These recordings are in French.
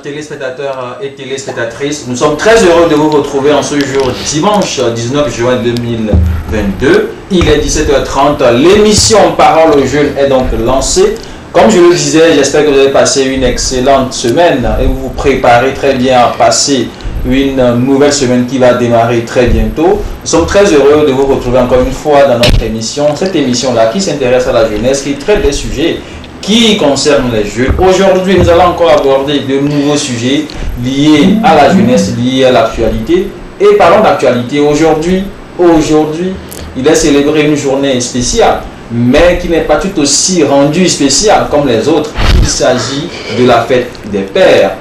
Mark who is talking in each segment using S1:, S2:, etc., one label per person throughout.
S1: téléspectateurs et téléspectatrices, nous sommes très heureux de vous retrouver en ce jour dimanche 19 juin 2022. Il est 17h30, l'émission Parole aux jeunes est donc lancée. Comme je le disais, j'espère que vous avez passé une excellente semaine et vous vous préparez très bien à passer une nouvelle semaine qui va démarrer très bientôt. Nous sommes très heureux de vous retrouver encore une fois dans notre émission. Cette émission-là qui s'intéresse à la jeunesse, qui traite des sujets qui concernent les jeunes. Aujourd'hui, nous allons encore aborder de nouveaux sujets liés à la jeunesse, liés à l'actualité. Et parlons d'actualité. Aujourd'hui, il est célébré une journée spéciale, mais qui n'est pas tout aussi rendue spéciale comme les autres. Il s'agit de la fête des pères.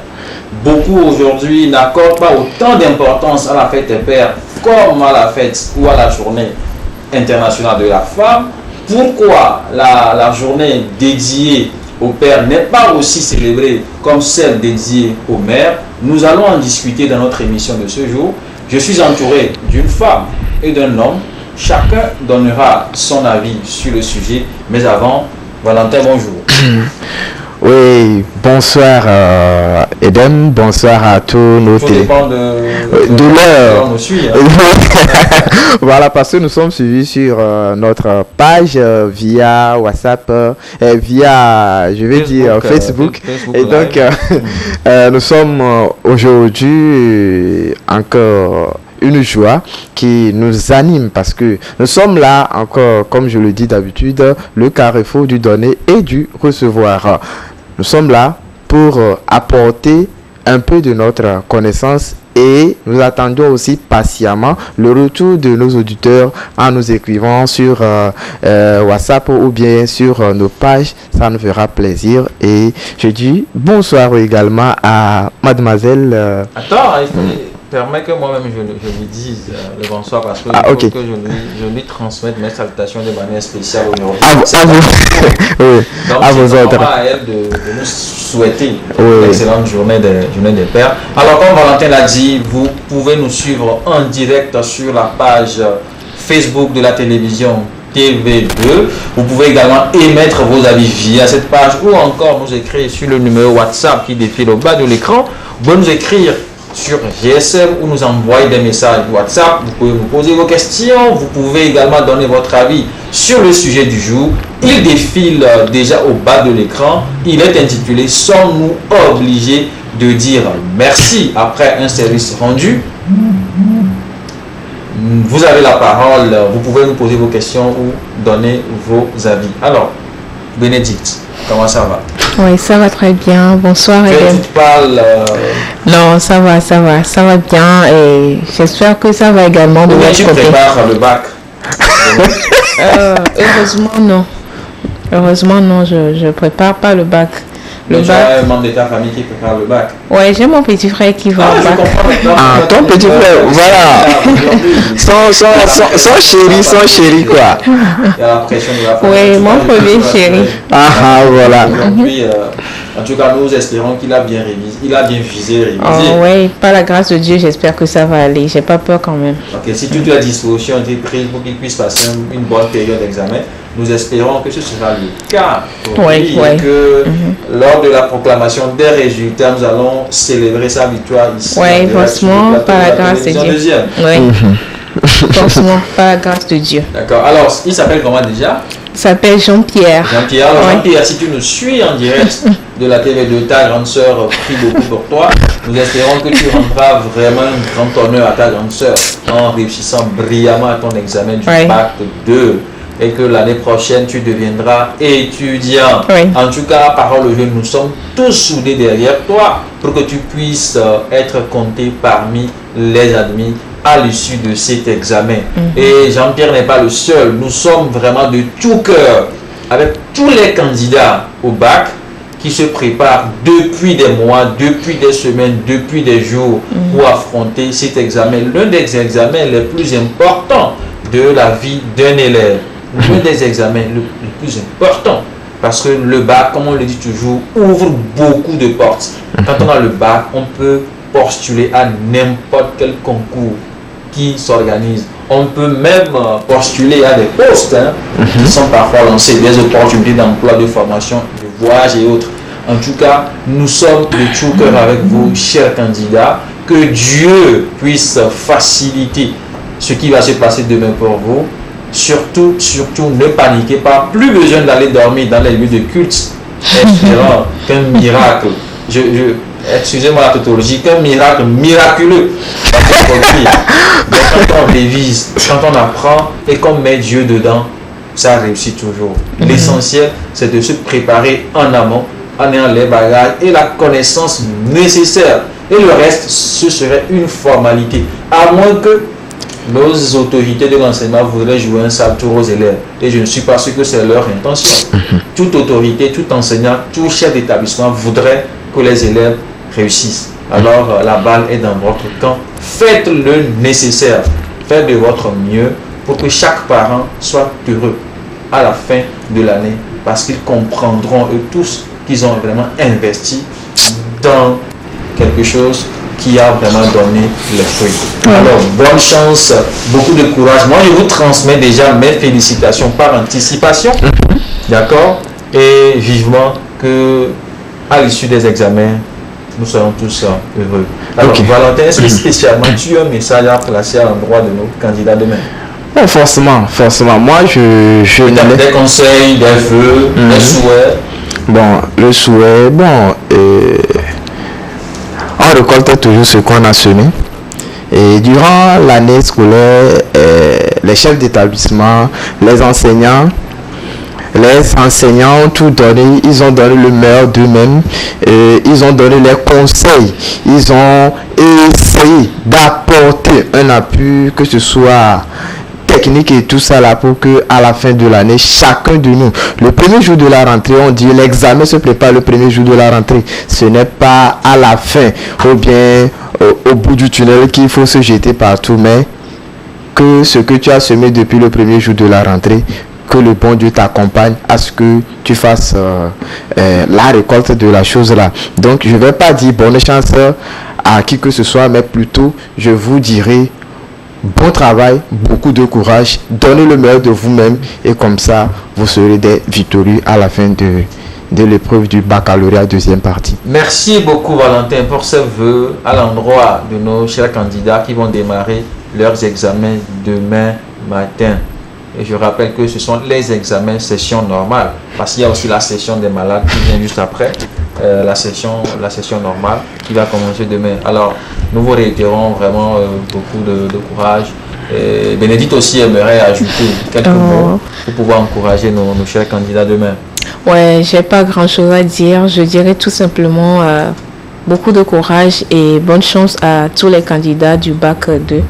S1: Beaucoup aujourd'hui n'accordent pas autant d'importance à la fête des pères comme à la fête ou à la journée internationale de la femme. Pourquoi la journée dédiée aux pères n'est pas aussi célébrée comme celle dédiée aux mères? Nous allons en discuter dans notre émission de ce jour. Je suis entouré d'une femme et d'un homme. Chacun donnera son avis sur le sujet. Mais avant, Valentin, bonjour.
S2: Oui, bonsoir Eden, bonsoir à tous nos
S1: Tout dépend de
S2: l'heure.
S1: on nous suit,
S2: Voilà, parce que nous sommes suivis sur notre page via WhatsApp, via, je vais dire, Facebook. Et donc, nous sommes aujourd'hui encore une joie qui nous anime parce que nous sommes là encore, comme je le dis d'habitude, le carrefour du donner et du recevoir. Nous sommes là pour apporter un peu de notre connaissance et nous attendions aussi patiemment le retour de nos auditeurs en nous écrivant sur WhatsApp ou bien sur nos pages. Ça nous fera plaisir. Et je dis bonsoir également à mademoiselle...
S1: Attends, permets que moi-même je lui dise le bonsoir parce que il faut que je lui transmette mes salutations de manière spéciale aujourd'hui.
S2: Oui,
S1: donc
S2: à vos ordres.
S1: À elle de nous souhaiter une excellente journée des pères. Alors comme Valentin l'a dit, vous pouvez nous suivre en direct sur la page Facebook de la télévision TV2. Vous pouvez également émettre vos avis via cette page ou encore nous écrire sur le numéro WhatsApp qui défile au bas de l'écran. Vous pouvez nous écrire sur GSM ou nous envoyer des messages WhatsApp. Vous pouvez nous poser vos questions. Vous pouvez également donner votre avis sur le sujet du jour. Il défile déjà au bas de l'écran. Il est intitulé « Sommes-nous obligés de dire merci après un service rendu ?» Vous avez la parole. Vous pouvez nous poser vos questions ou donner vos avis. Alors, Bénédicte, comment ça va?
S3: Oui, ça va très bien. Bonsoir, Eden.
S1: Tu parles
S3: Non, ça va bien et j'espère que ça va également de
S1: votre côté. Tu prépares le bac?
S3: Heureusement non, je prépare pas le bac.
S1: Mais tu as un membre de ta famille qui prépare le bac?
S3: Oui, j'ai mon petit frère qui va au bac.
S2: Ton petit frère, voilà. Son chéri quoi.
S1: Il y a la pression de la famille.
S3: Oui, mon premier chéri.
S2: Voilà.
S1: Aujourd'hui, en tout cas, nous espérons qu'il a bien révisé. Il a bien révisé.
S3: Oui, par la grâce de Dieu, j'espère que ça va aller. J'ai pas peur quand même.
S1: Ok, si toutes les dispositions ont été prises pour qu'il puisse passer une bonne période d'examen, nous espérons que ce sera le cas. Et que lors de la proclamation des résultats, nous allons célébrer sa victoire ici.
S3: Oui, franchement, par la grâce de Dieu. Oui. Franchement, par la grâce de Dieu.
S1: D'accord. Alors, il s'appelle comment déjà?
S3: Il s'appelle Jean-Pierre.
S1: Jean-Pierre. Alors, Jean-Pierre, si tu nous suis en direct de la TV2, ta grande sœur prie beaucoup pour toi. Nous espérons que tu rendras vraiment un grand honneur à ta grande sœur en réussissant brillamment à ton examen du bac 2. Et que l'année prochaine, tu deviendras étudiant. En tout cas, parole aux jeunes, nous sommes tous soudés derrière toi pour que tu puisses être compté parmi les admis à l'issue de cet examen. Et Jean-Pierre n'est pas le seul. Nous sommes vraiment de tout cœur avec tous les candidats au bac qui se préparent depuis des mois, depuis des semaines, depuis des jours pour affronter cet examen. L'un des examens les plus importants de la vie d'un élève. L'un des examens les plus importants. Parce que le bac, comme on le dit toujours, ouvre beaucoup de portes. Quand on a le bac, on peut postuler à n'importe quel concours qui s'organise. On peut même postuler à des postes qui sont parfois lancés, des opportunités d'emploi, de formation, de voyage et autres. En tout cas, nous sommes de tout cœur avec vous, chers candidats. Que Dieu puisse faciliter ce qui va se passer demain pour vous. Surtout, ne paniquez pas. Plus besoin d'aller dormir dans les lieux de culte, espérant qu'un miracle, excusez-moi la tautologie, qu'un miracle miraculeux va se produire. Mais quand on révise, quand on apprend et qu'on met Dieu dedans, ça réussit toujours. L'essentiel, c'est de se préparer en amont, en ayant les bagages et la connaissance nécessaire. Et le reste, ce serait une formalité. À moins que nos autorités de l'enseignement voudraient jouer un sale tour aux élèves. Et je ne suis pas sûr que c'est leur intention. Toute autorité, tout enseignant, tout chef d'établissement voudrait que les élèves réussissent. Alors la balle est dans votre camp. Faites le nécessaire. Faites de votre mieux pour que chaque parent soit heureux à la fin de l'année. Parce qu'ils comprendront eux tous qu'ils ont vraiment investi dans quelque chose qui a vraiment donné les fruits. Alors, bonne chance, beaucoup de courage. Moi, je vous transmets déjà mes félicitations par anticipation. D'accord? Et vivement que, à l'issue des examens, nous serons tous heureux. Alors, Valentin, est-ce que spécialement tu as un message à placer à l'endroit de nos candidats demain?
S2: Bon, forcément. Moi, je
S1: des conseils, des vœux, des souhaits.
S2: Bon, le souhait, on récolte toujours ce qu'on a semé. Et durant l'année scolaire, les chefs d'établissement, les enseignants ont tout donné. Ils ont donné le meilleur d'eux-mêmes. Ils ont donné les conseils. Ils ont essayé d'apporter un appui, que ce soit technique et tout ça là, pour que à la fin de l'année, chacun de nous, le premier jour de la rentrée, on dit l'examen se prépare le premier jour de la rentrée. Ce n'est pas à la fin ou bien au bout du tunnel qu'il faut se jeter partout, mais que ce que tu as semé depuis le premier jour de la rentrée, que le bon Dieu t'accompagne à ce que tu fasses la récolte de la chose là. Donc je ne vais pas dire bonne chance à qui que ce soit, mais plutôt je vous dirai bon travail, beaucoup de courage, donnez le meilleur de vous-même et comme ça, vous serez des victorieux à la fin de l'épreuve du baccalauréat deuxième partie.
S1: Merci beaucoup Valentin pour ces vœux à l'endroit de nos chers candidats qui vont démarrer leurs examens demain matin. Et je rappelle que ce sont les examens session normale, parce qu'il y a aussi la session des malades qui vient juste après, la session normale qui va commencer demain. Alors, nous vous réitérons vraiment beaucoup de courage. Et Bénédicte aussi aimerait ajouter quelques mots pour pouvoir encourager nos chers candidats demain.
S3: Ouais, j'ai pas grand chose à dire. Je dirais tout simplement beaucoup de courage et bonne chance à tous les candidats du bac 2.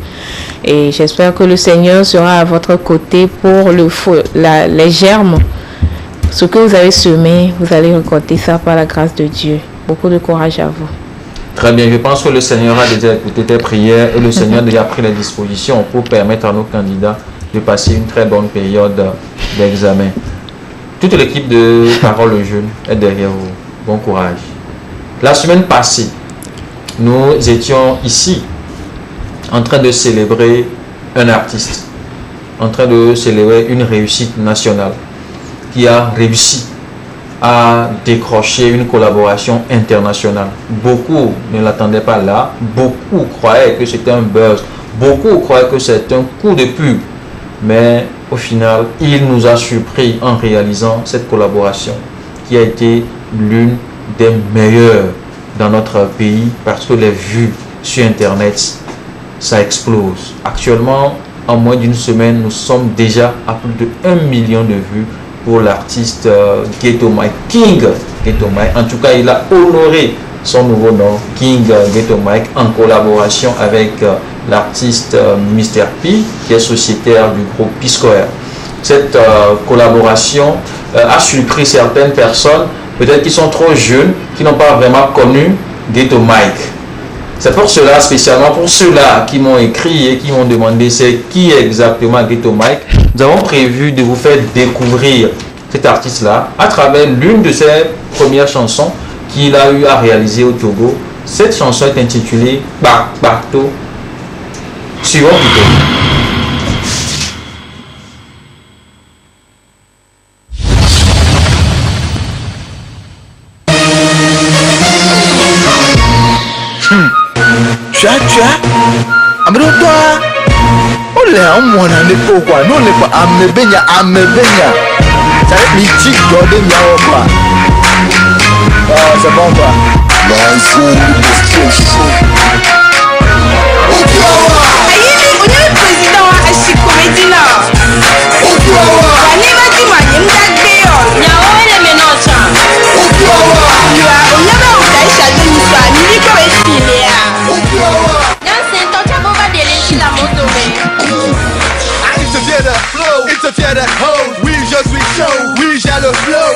S3: Et j'espère que le Seigneur sera à votre côté pour les germes. Ce que vous avez semé, vous allez récolter ça par la grâce de Dieu. Beaucoup de courage à vous.
S1: Très bien, je pense que le Seigneur a déjà écouté tes prières et le Seigneur a déjà pris les dispositions pour permettre à nos candidats de passer une très bonne période d'examen. Toute l'équipe de Parole Jeune est derrière vous. Bon courage. La semaine passée, nous étions ici en train de célébrer un artiste, en train de célébrer une réussite nationale qui a réussi à décrocher une collaboration internationale. Beaucoup ne l'attendaient pas là, beaucoup croyaient que c'était un buzz, beaucoup croyaient que c'était un coup de pub, mais au final, il nous a surpris en réalisant cette collaboration qui a été l'une des meilleures dans notre pays parce que les vues sur Internet, ça explose. Actuellement, en moins d'une semaine, nous sommes déjà à plus de 1 million de vues pour l'artiste Ghetto Mike, King Ghetto Mike. En tout cas, il a honoré son nouveau nom, King Ghetto Mike, en collaboration avec l'artiste Mr. P, qui est sociétaire du groupe P-Square. Cette collaboration a surpris certaines personnes, peut-être qui sont trop jeunes, qui n'ont pas vraiment connu Ghetto Mike. C'est pour cela, spécialement pour ceux-là qui m'ont écrit et qui m'ont demandé c'est qui exactement Ghetto Mike, nous avons prévu de vous faire découvrir cet artiste-là à travers l'une de ses premières chansons qu'il a eu à réaliser au Togo. Cette chanson est intitulée Bakbato. Suivons plutôt.
S4: on m'en a n'est quoi. Non, n'est pas amebenya. Ça va être mythique, gardez miao quoi. Oh, c'est bon quoi.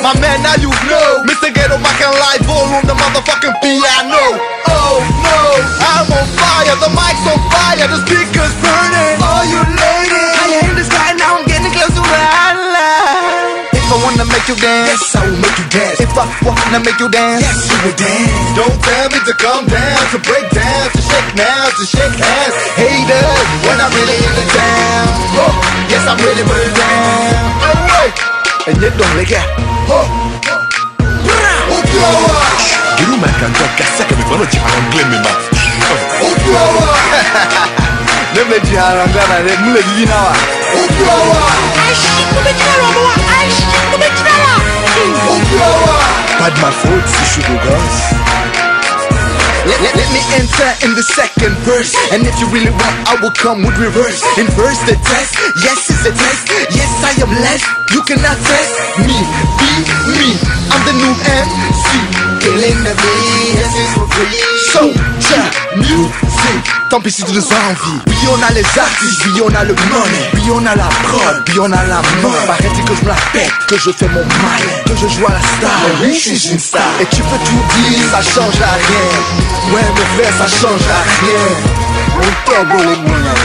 S4: My man, now you know Mr. Ghetto Mike and live all on the motherfucking piano. Oh no, I'm on fire, the mic's on fire, the speaker's burning. Oh you ladies, how you in the sky now? I'm getting close to the highlight. If I wanna make you dance, yes I will make you dance. If I wanna make you dance, yes you will dance. Don't tell me to come down, to break down, to shake now, to shake hands. Haters, when I'm really in the town. Oh, yes I'm really putting down. Alright, and you don't like it. Guru makanta kasa kami kono jiharanggle me ma. Nebe jiharangana ne mule divina wa. Aishi kubetira wa, aishi kubetira. Pas de ma faute si je suis beau gosse. Let me enter in the second verse. And if you really want, I will come with reverse. Inverse the test, yes it's a test. Yes I am less, you cannot test me. Be me, I'm the new MC. Killing the beat, yes it's for free. Soldier music, tant pis si tu nous envies. Oui on a les artistes, oui on a le money. Oui on a la prod, oui on a la mode. Arrête que je me la pète, que je fais mon mal, que je joue à la star. Oui je suis une star. Et tu peux tout dire, ça change à rien. Ouais mais frère ça change à rien. On tombe les moyens.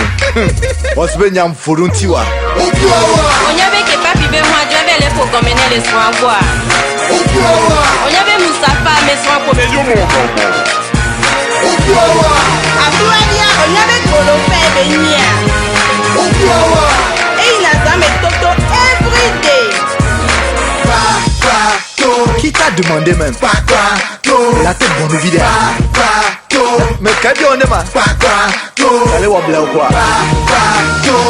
S4: On se baigne en furuntiwa.
S5: On y avait que papi ben moi j'avais les pour commener les soins quoi. On y avait Moustapha mais soins pour les yeux.
S6: Afouania, on y avait Kolopé Benia. Et il a ça mais Toto everyday.
S4: Qui t'a demandé même? La tête bonne vidéo. Mais quand on est mal, allez voir blanc ou quoi?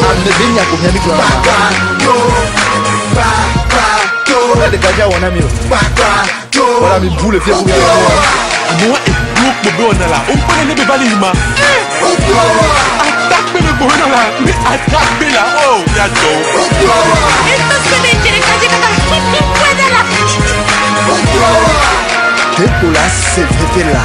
S4: Amenez bien combien de grammes? On est déjà on a mis. Voilà mes boules fait pour
S7: moi et bloc bébé on est là. On peut les bébés balima. Attaque le bébé là, mais attaque là. Oh, bientôt.
S4: T'es pour la c'est là.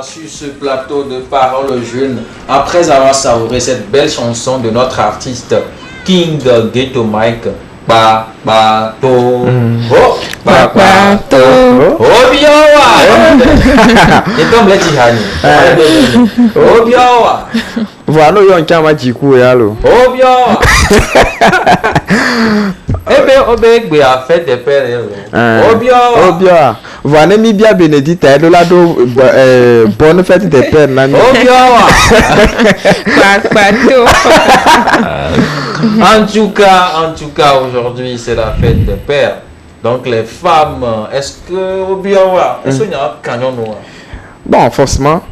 S1: Sur ce plateau de Paroles Jeunes, après avoir savouré cette belle chanson de notre artiste King Ghetto Mike, ba ba to oh ba ba to oh biawa et comme les tihani oh biawa
S2: voilà yon chama jiku yalo
S1: oh biawa Obe gbe a fait des pères
S2: Obia voilà mi bien Bénédicte elle là do bonne fête des pères là
S1: en tout cas aujourd'hui c'est la fête des pères, donc les femmes, est-ce que Obia est-ce qu'il y a un canyon noir?
S2: Bon forcément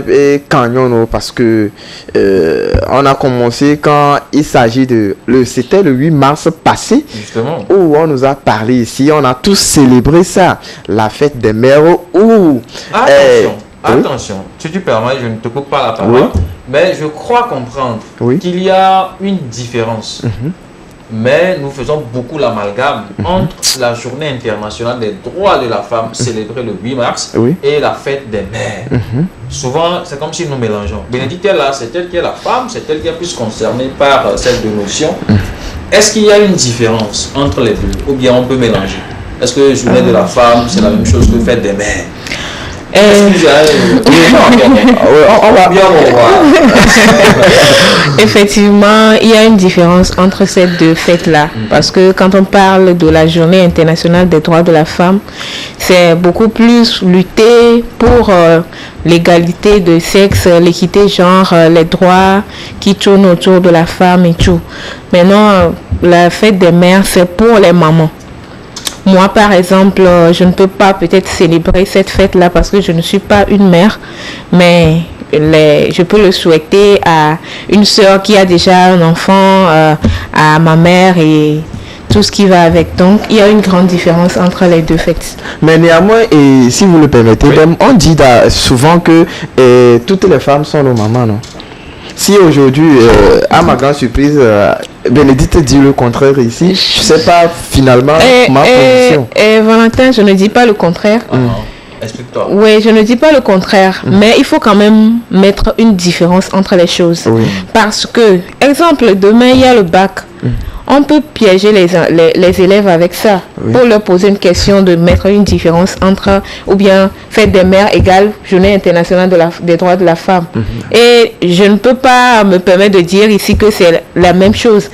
S2: et canyon parce que on a commencé quand il s'agit de c'était le 8 mars passé.
S1: Justement.
S2: Où on nous a parlé ici, on a tous célébré ça, la fête des mères où
S1: attention, si tu permets, je ne te coupe pas la parole, mais je crois comprendre qu'il y a une différence. Mais nous faisons beaucoup l'amalgame entre la journée internationale des droits de la femme célébrée le 8 mars et la fête des mères. Souvent, c'est comme si nous mélangeons. Bénédicte est là, c'est elle qui est la femme, c'est elle qui est plus concernée par cette notion. Est-ce qu'il y a une différence entre les deux ou bien on peut mélanger? Est-ce que journée de la femme, c'est la même chose que fête des mères?
S2: On va
S1: bien voir.
S3: Effectivement, il y a une différence entre ces deux fêtes-là. Parce que quand on parle de la Journée internationale des droits de la femme, c'est beaucoup plus lutter pour l'égalité de sexe, l'équité genre, les droits qui tournent autour de la femme et tout. Maintenant, la fête des mères, c'est pour les mamans. Moi, par exemple, je ne peux pas peut-être célébrer cette fête-là parce que je ne suis pas une mère, mais je peux le souhaiter à une sœur qui a déjà un enfant, à ma mère et tout ce qui va avec. Donc, il y a une grande différence entre les deux fêtes.
S2: Mais néanmoins, et si vous le permettez, on dit souvent que toutes les femmes sont nos mamans, non? Si aujourd'hui, à ma grande surprise, Bénédicte dit le contraire ici, je ne sais pas finalement ma position.
S3: Valentin, je ne dis pas le contraire.
S1: Explique-toi.
S3: Oui, je ne dis pas le contraire, mais il faut quand même mettre une différence entre les choses.
S2: Oui.
S3: Parce que, exemple, demain, il y a le bac. On peut piéger les élèves avec ça pour leur poser une question de mettre une différence entre, ou bien fête des mères égale Journée internationale des droits de la femme. Et je ne peux pas me permettre de dire ici que c'est la même chose.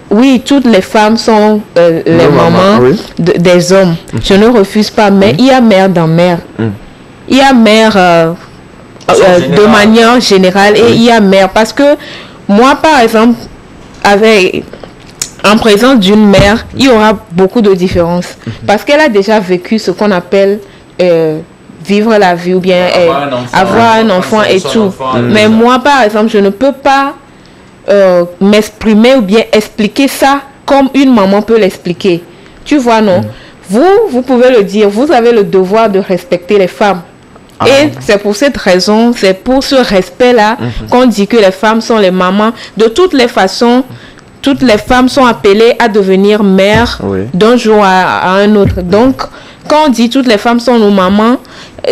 S3: Oui, toutes les femmes sont les mamans des hommes. Je ne refuse pas, mais il y a mère dans mère. Il y a mère de manière générale et il y a mère. Parce que moi, par exemple, en présence d'une mère, il y aura beaucoup de différences. Parce qu'elle a déjà vécu ce qu'on appelle vivre la vie ou bien avoir un enfant et tout. Mais moi, par exemple, je ne peux pas m'exprimer ou bien expliquer ça comme une maman peut l'expliquer. Tu vois, non? Vous pouvez le dire, vous avez le devoir de respecter les femmes. Et c'est pour cette raison, c'est pour ce respect-là qu'on dit que les femmes sont les mamans. De toutes les façons, toutes les femmes sont appelées à devenir mères d'un jour à un autre. Donc, quand on dit toutes les femmes sont nos mamans,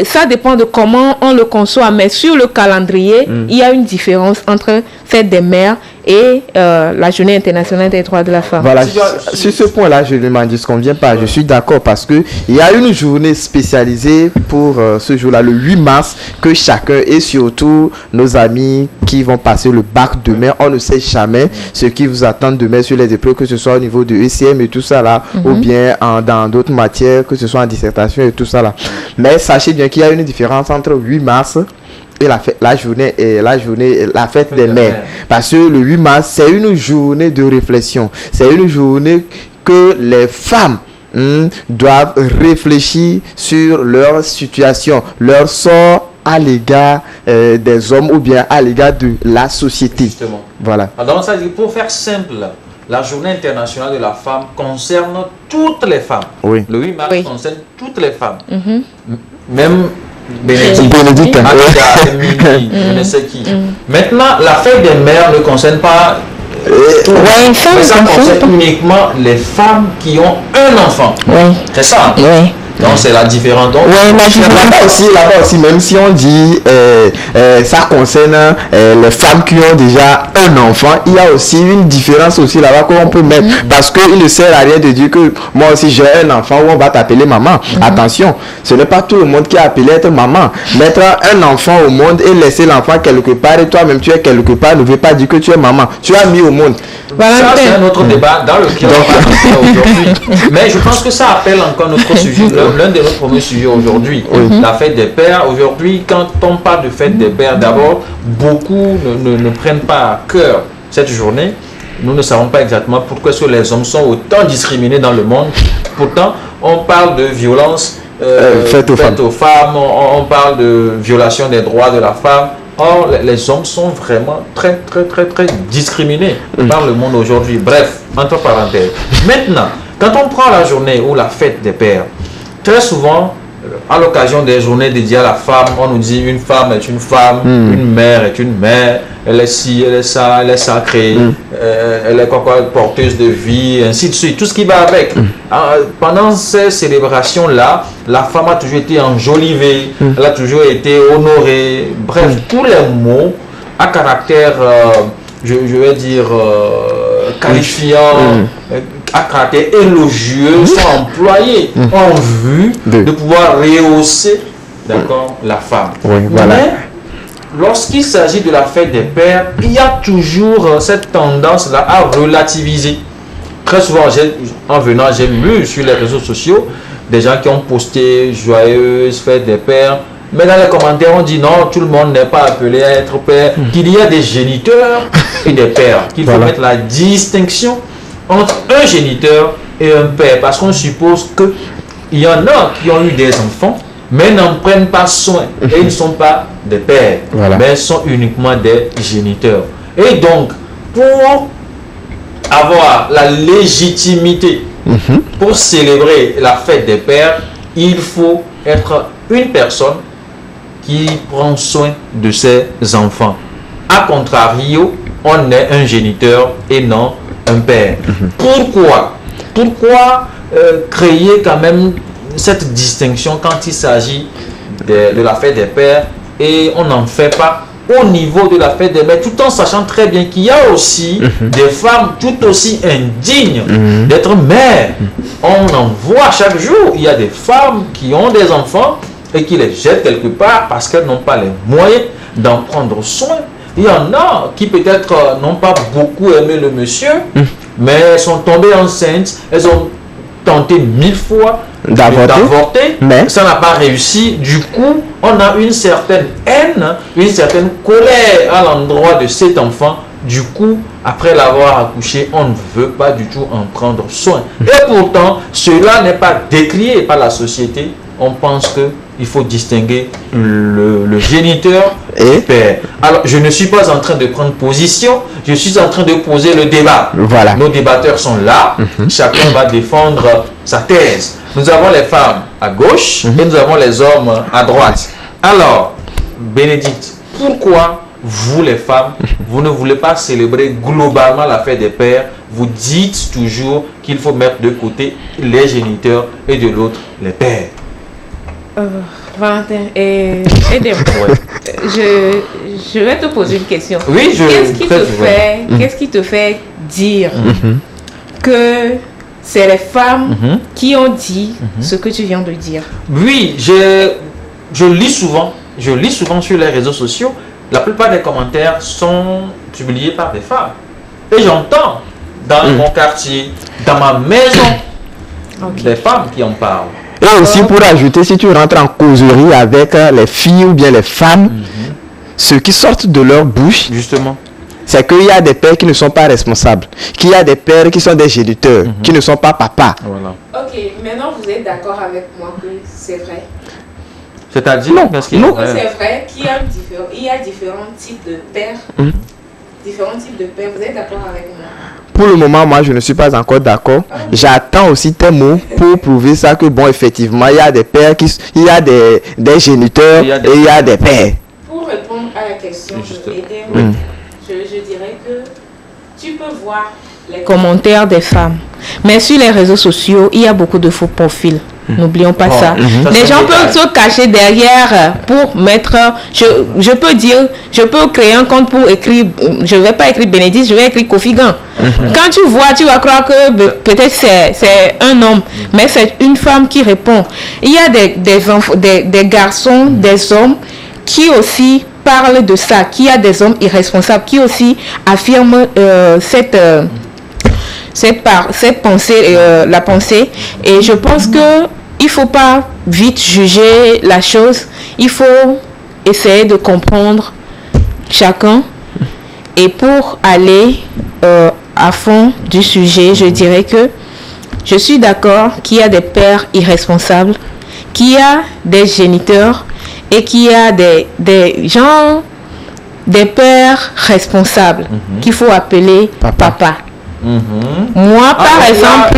S3: ça dépend de comment on le conçoit. Mais sur le calendrier, il y a une différence entre fête des mères et la Journée internationale des droits de la femme.
S2: Voilà, sur ce point-là, je ne m'en disconviens pas. Je suis d'accord parce qu'il y a une journée spécialisée pour ce jour-là, le 8 mars, que chacun et surtout nos amis qui vont passer le bac demain, on ne sait jamais ce qui vous attend demain sur les épreuves, que ce soit au niveau de ECM et tout ça là, ou bien dans d'autres matières, que ce soit en dissertation et tout ça là. Mais sachez bien qu'il y a une différence entre 8 mars et la fête des mères. Parce que le 8 mars, c'est une journée de réflexion. C'est une journée que les femmes doivent réfléchir sur leur situation, leur sort à l'égard des hommes ou bien à l'égard de la société. Justement. Voilà.
S1: Alors, ça dit, pour faire simple, la Journée internationale de la femme concerne toutes les femmes.
S2: Oui.
S1: Le 8 mars concerne toutes les femmes. Même
S2: Bénédicte,
S1: je ne sais qui. Maintenant, la fête des mères ne concerne pas mais ça concerne uniquement les femmes qui ont un enfant. C'est ça. Donc c'est la différence. Donc,
S2: là-bas aussi, même si on dit ça concerne les femmes qui ont déjà un enfant, il y a aussi une différence aussi là-bas qu'on peut mettre. Parce qu'il ne sert à rien de dire que moi aussi j'ai un enfant où on va t'appeler maman. Attention, ce n'est pas tout le monde qui est appelé être maman. Mettre un enfant au monde et laisser l'enfant quelque part et toi-même tu es quelque part ne veut pas dire que tu es maman. Tu as mis au monde.
S1: Ça c'est un autre débat dans lequel on va passer aujourd'hui. Mais je pense que ça appelle encore notre sujet. L'un de nos premiers sujets aujourd'hui, la fête des pères. Aujourd'hui, quand on parle de fête des pères, d'abord, beaucoup ne prennent pas à cœur cette journée. Nous ne savons pas exactement pourquoi est-ce que les hommes sont autant discriminés dans le monde. Pourtant, on parle de violence faite aux femmes, on parle de violation des droits de la femme. Or, les hommes sont vraiment très discriminés par le monde aujourd'hui. Bref, entre parenthèses. Maintenant, quand on prend la journée ou la fête des pères, très souvent, à l'occasion des journées dédiées à la femme, on nous dit une femme est une femme, une mère est une mère, elle est ci, elle est ça, elle est sacrée, elle est porteuse de vie, ainsi de suite, tout ce qui va avec. Pendant ces célébrations-là, la femme a toujours été enjolivée, elle a toujours été honorée, bref, tous les mots à caractère, je vais dire, qualifiant, à caractère élogieux sont employés en vue de pouvoir rehausser d'accord, la femme.
S2: Oui, voilà.
S1: Mais lorsqu'il s'agit de la fête des pères, il y a toujours cette tendance-là à relativiser. Très souvent, en venant, j'ai lu sur les réseaux sociaux des gens qui ont posté joyeuse fête des pères. Mais dans les commentaires, on dit non, tout le monde n'est pas appelé à être père, qu'il y a des géniteurs et des pères, qu'il faut mettre la distinction entre un géniteur et un père, parce qu'on suppose qu'il y en a qui ont eu des enfants, mais n'en prennent pas soin, et ils ne sont pas des pères, mais sont uniquement des géniteurs. Et donc, pour avoir la légitimité, pour célébrer la fête des pères, il faut être une personne qui prend soin de ses enfants. A contrario, on est un géniteur et non un père. Pourquoi créer quand même cette distinction quand il s'agit de la fête des pères et on n'en fait pas au niveau de la fête des mères, tout en sachant très bien qu'il y a aussi des femmes tout aussi indignes d'être mères. On en voit chaque jour. Il y a des femmes qui ont des enfants et qui les jettent quelque part parce qu'elles n'ont pas les moyens d'en prendre soin. Il y en a qui peut-être n'ont pas beaucoup aimé le monsieur, mais elles sont tombées enceintes, elles ont tenté 1000 fois d'avorter, mais ça n'a pas réussi. Du coup, on a une certaine haine, une certaine colère à l'endroit de cet enfant. Du coup, après l'avoir accouché, on ne veut pas du tout en prendre soin. Et pourtant, cela n'est pas décrié par la société. On pense qu'il faut distinguer le géniteur et père. Alors, je ne suis pas en train de prendre position, je suis en train de poser le débat.
S2: Voilà.
S1: Nos débatteurs sont là, chacun va défendre sa thèse. Nous avons les femmes à gauche et nous avons les hommes à droite. Alors, Bénédicte, pourquoi vous les femmes, vous ne voulez pas célébrer globalement la fête des pères? Vous dites toujours qu'il faut mettre de côté les géniteurs et de l'autre les pères.
S3: Valentin, aidez-moi. Je vais te poser une question.
S1: Oui,
S3: Qu'est-ce qui te fait dire que c'est les femmes qui ont dit ce que tu viens de dire? Oui,
S1: je lis souvent sur les réseaux sociaux. La plupart des commentaires sont publiés par des femmes. Et j'entends dans mon quartier, dans ma maison, des femmes qui en parlent.
S2: Et aussi pour ajouter, si tu rentres en causerie avec les filles ou bien les femmes, ce qui sortent de leur bouche,
S1: justement,
S2: c'est qu'il y a des pères qui ne sont pas responsables, qu'il y a des pères qui sont des géniteurs, qui ne sont pas papas.
S3: Voilà. Ok, maintenant vous êtes d'accord avec moi que c'est vrai?
S1: C'est-à-dire
S3: c'est vrai qu'il y a différents types de pères. Différents types de pères. Vous êtes d'accord avec moi?
S2: Pour le moment, moi, je ne suis pas encore d'accord. J'attends aussi tes mots pour prouver ça que, bon, effectivement, il y a des pères, il y a des géniteurs et il y a des pères.
S3: Pour répondre à la question de Eder, je dirais que tu peux voir les commentaires des femmes. Mais sur les réseaux sociaux, il y a beaucoup de faux profils. N'oublions pas ça. Les gens peuvent se cacher derrière pour mettre... Je peux dire, je peux créer un compte pour écrire... Je ne vais pas écrire Bénédicte, je vais écrire Kofi Gan. Quand tu vois, tu vas croire que peut-être c'est un homme, mais c'est une femme qui répond. Il y a des garçons, des hommes qui aussi parlent de ça, qui a des hommes irresponsables, qui aussi affirment cette pensée, la pensée. Et je pense que il faut pas vite juger la chose. Il faut essayer de comprendre chacun. Et pour aller à fond du sujet, je dirais que je suis d'accord qu'il y a des pères irresponsables, qu'il y a des géniteurs et qu'il y a des gens, des pères responsables qu'il faut appeler papa. Moi, par exemple,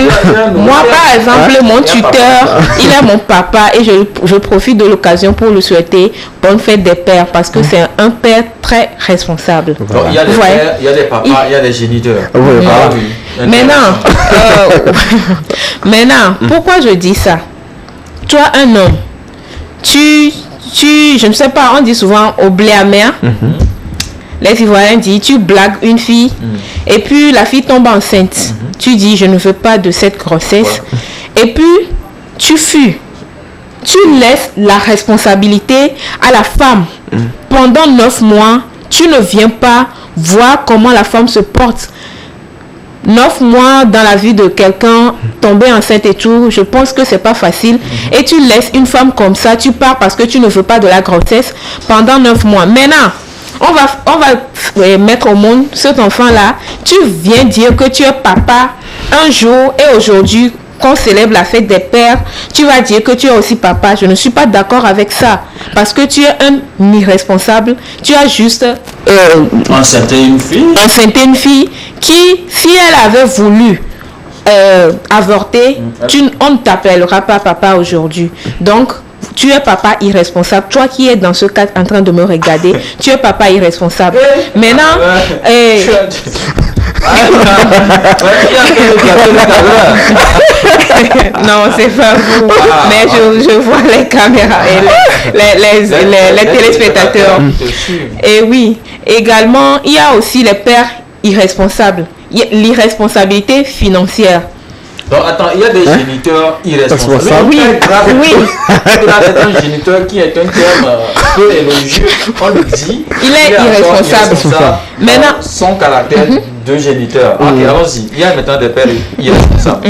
S3: mon tuteur, il est mon papa et je profite de l'occasion pour lui souhaiter bonne fête des pères parce que c'est un père très responsable.
S1: Donc, il y a des pères, il y a des papas, il y a des géniteurs.
S3: Maintenant, pourquoi je dis ça? Toi, un homme, je ne sais pas, on dit souvent au blé amer. Les Ivoiriens disent, tu blagues une fille et puis la fille tombe enceinte. Tu dis, je ne veux pas de cette grossesse. Et puis, tu fuis. tu laisses la responsabilité à la femme. Pendant 9 mois, tu ne viens pas voir comment la femme se porte. 9 mois dans la vie de quelqu'un, tomber enceinte et tout, je pense que c'est pas facile. Et tu laisses une femme comme ça, tu pars parce que tu ne veux pas de la grossesse pendant 9 mois. Maintenant, on va mettre au monde cet enfant-là. Tu viens dire que tu es papa un jour et aujourd'hui, qu'on célèbre la fête des pères, tu vas dire que tu es aussi papa. Je ne suis pas d'accord avec ça. Parce que tu es un irresponsable. Tu as juste
S1: enceinté une fille
S3: qui, si elle avait voulu avorter, on ne t'appellera pas papa aujourd'hui. Donc, tu es papa irresponsable. Toi qui es dans ce cas en train de me regarder, tu es papa irresponsable. Maintenant, non, c'est pas vous. Mais je vois les caméras et les téléspectateurs. Et oui, également, il y a aussi les pères irresponsables. L'irresponsabilité financière.
S1: Donc attends, il y a des géniteurs irresponsables.
S3: Oui.
S1: Il y a un géniteur qui est un terme peu élogieux. On le dit.
S3: Il est irresponsable.
S1: Maintenant, son caractère de géniteur. Ok, allons-y. Il y a maintenant des pères irresponsables.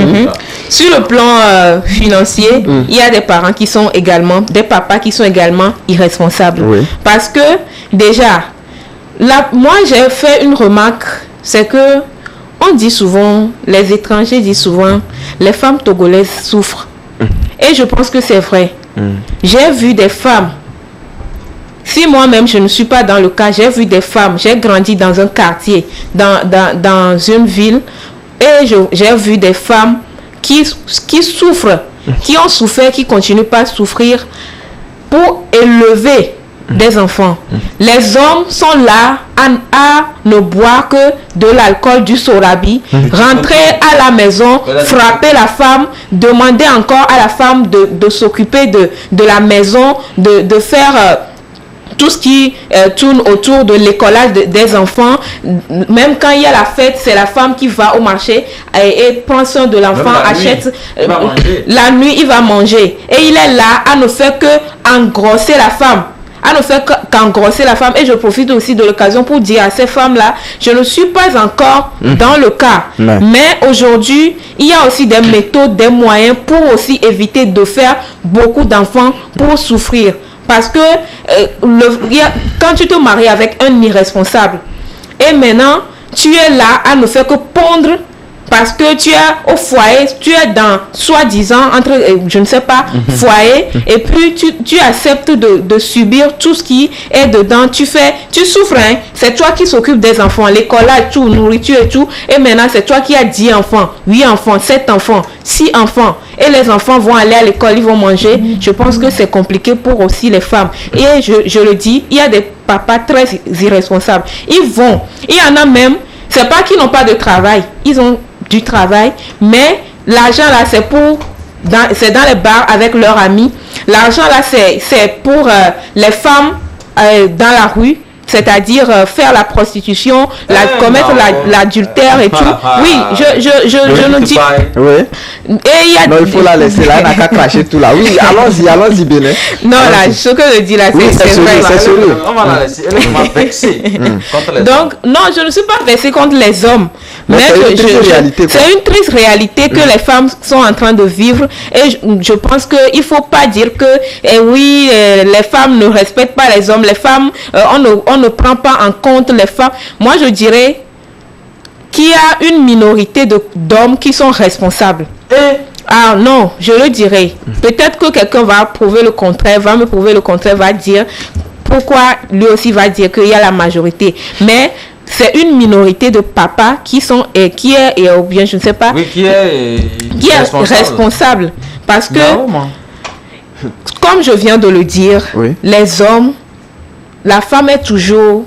S3: Sur le plan financier, il y a des parents qui sont également, des papas qui sont également irresponsables. Parce que déjà, moi j'ai fait une remarque, c'est que on dit souvent, les étrangers disent souvent, les femmes togolaises souffrent. Et je pense que c'est vrai. J'ai vu des femmes, si moi-même je ne suis pas dans le cas, j'ai vu des femmes, j'ai grandi dans un quartier, dans une ville, et j'ai vu des femmes qui souffrent, qui ont souffert, qui continuent pas à souffrir pour élever des enfants. Les hommes sont là à ne boire que de l'alcool, du sorabi, rentrer à la maison, frapper la femme, demander encore à la femme de s'occuper de la maison, de faire tout ce qui tourne autour de l'écolage des enfants. Même quand il y a la fête, c'est la femme qui va au marché et prend soin de l'enfant, achète. La nuit, il va manger. Et il est là à ne faire que engrosser la femme. À ne faire qu'engrosser la femme. Et je profite aussi de l'occasion pour dire à ces femmes-là, je ne suis pas encore dans le cas. Mais aujourd'hui, il y a aussi des méthodes, des moyens pour aussi éviter de faire beaucoup d'enfants pour souffrir. Parce que quand tu te maries avec un irresponsable, et maintenant, tu es là à ne faire que pondre parce que tu es au foyer, tu es dans soi-disant, entre, je ne sais pas, foyer, et puis tu acceptes de subir tout ce qui est dedans, tu souffres, hein? C'est toi qui s'occupe des enfants, l'écolage, tout, nourriture et tout, et maintenant c'est toi qui as 10 enfants, 8 enfants, 7 enfants, 6 enfants, et les enfants vont aller à l'école, ils vont manger. Je pense que c'est compliqué pour aussi les femmes. Et je le dis, il y a des papas très irresponsables. Il y en a même, c'est pas qu'ils n'ont pas de travail, ils ont du travail, mais l'argent là c'est dans les bars avec leurs amis. L'argent là c'est pour les femmes dans la rue, c'est-à-dire faire la prostitution, commettre l'adultère et tout. Oui, je nous dis.
S2: Oui. Et non, il faut la laisser là, elle n'a qu'à cracher tout là. Oui, allons-y, Bénin.
S3: Non, là, ce que je dis là, c'est vrai.
S1: On va la laisser, elle est vexée contre les hommes.
S3: Donc, non, je ne suis pas vexée contre les hommes. Mais c'est une triste réalité que les femmes sont en train de vivre. Et je pense qu'il ne faut pas dire que, les femmes ne respectent pas les hommes. Les femmes, on ne prend pas en compte les femmes. Moi, je dirais qu'il y a une minorité d'hommes qui sont responsables. Ah non, je le dirais. Peut-être que quelqu'un va me prouver le contraire, va dire pourquoi lui aussi va dire qu'il y a la majorité. Mais c'est une minorité de papas qui est responsable. Parce que, comme je viens de le dire, les hommes, la femme est toujours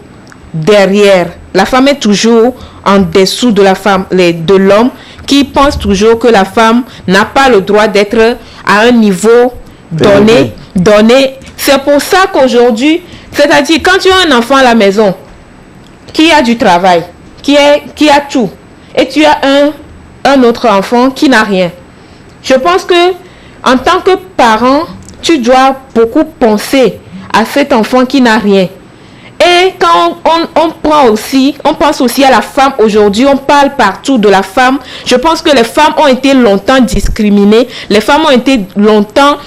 S3: derrière. La femme est toujours en dessous de de l'homme, qui pense toujours que la femme n'a pas le droit d'être à un niveau donné. C'est pour ça qu'aujourd'hui, c'est-à-dire quand tu as un enfant à la maison qui a du travail, qui a tout, et tu as un autre enfant qui n'a rien. Je pense que en tant que parent, tu dois beaucoup penser à cet enfant qui n'a rien. Et quand on pense aussi à la femme aujourd'hui, on parle partout de la femme. Je pense que les femmes ont été longtemps discriminées, les femmes ont été longtemps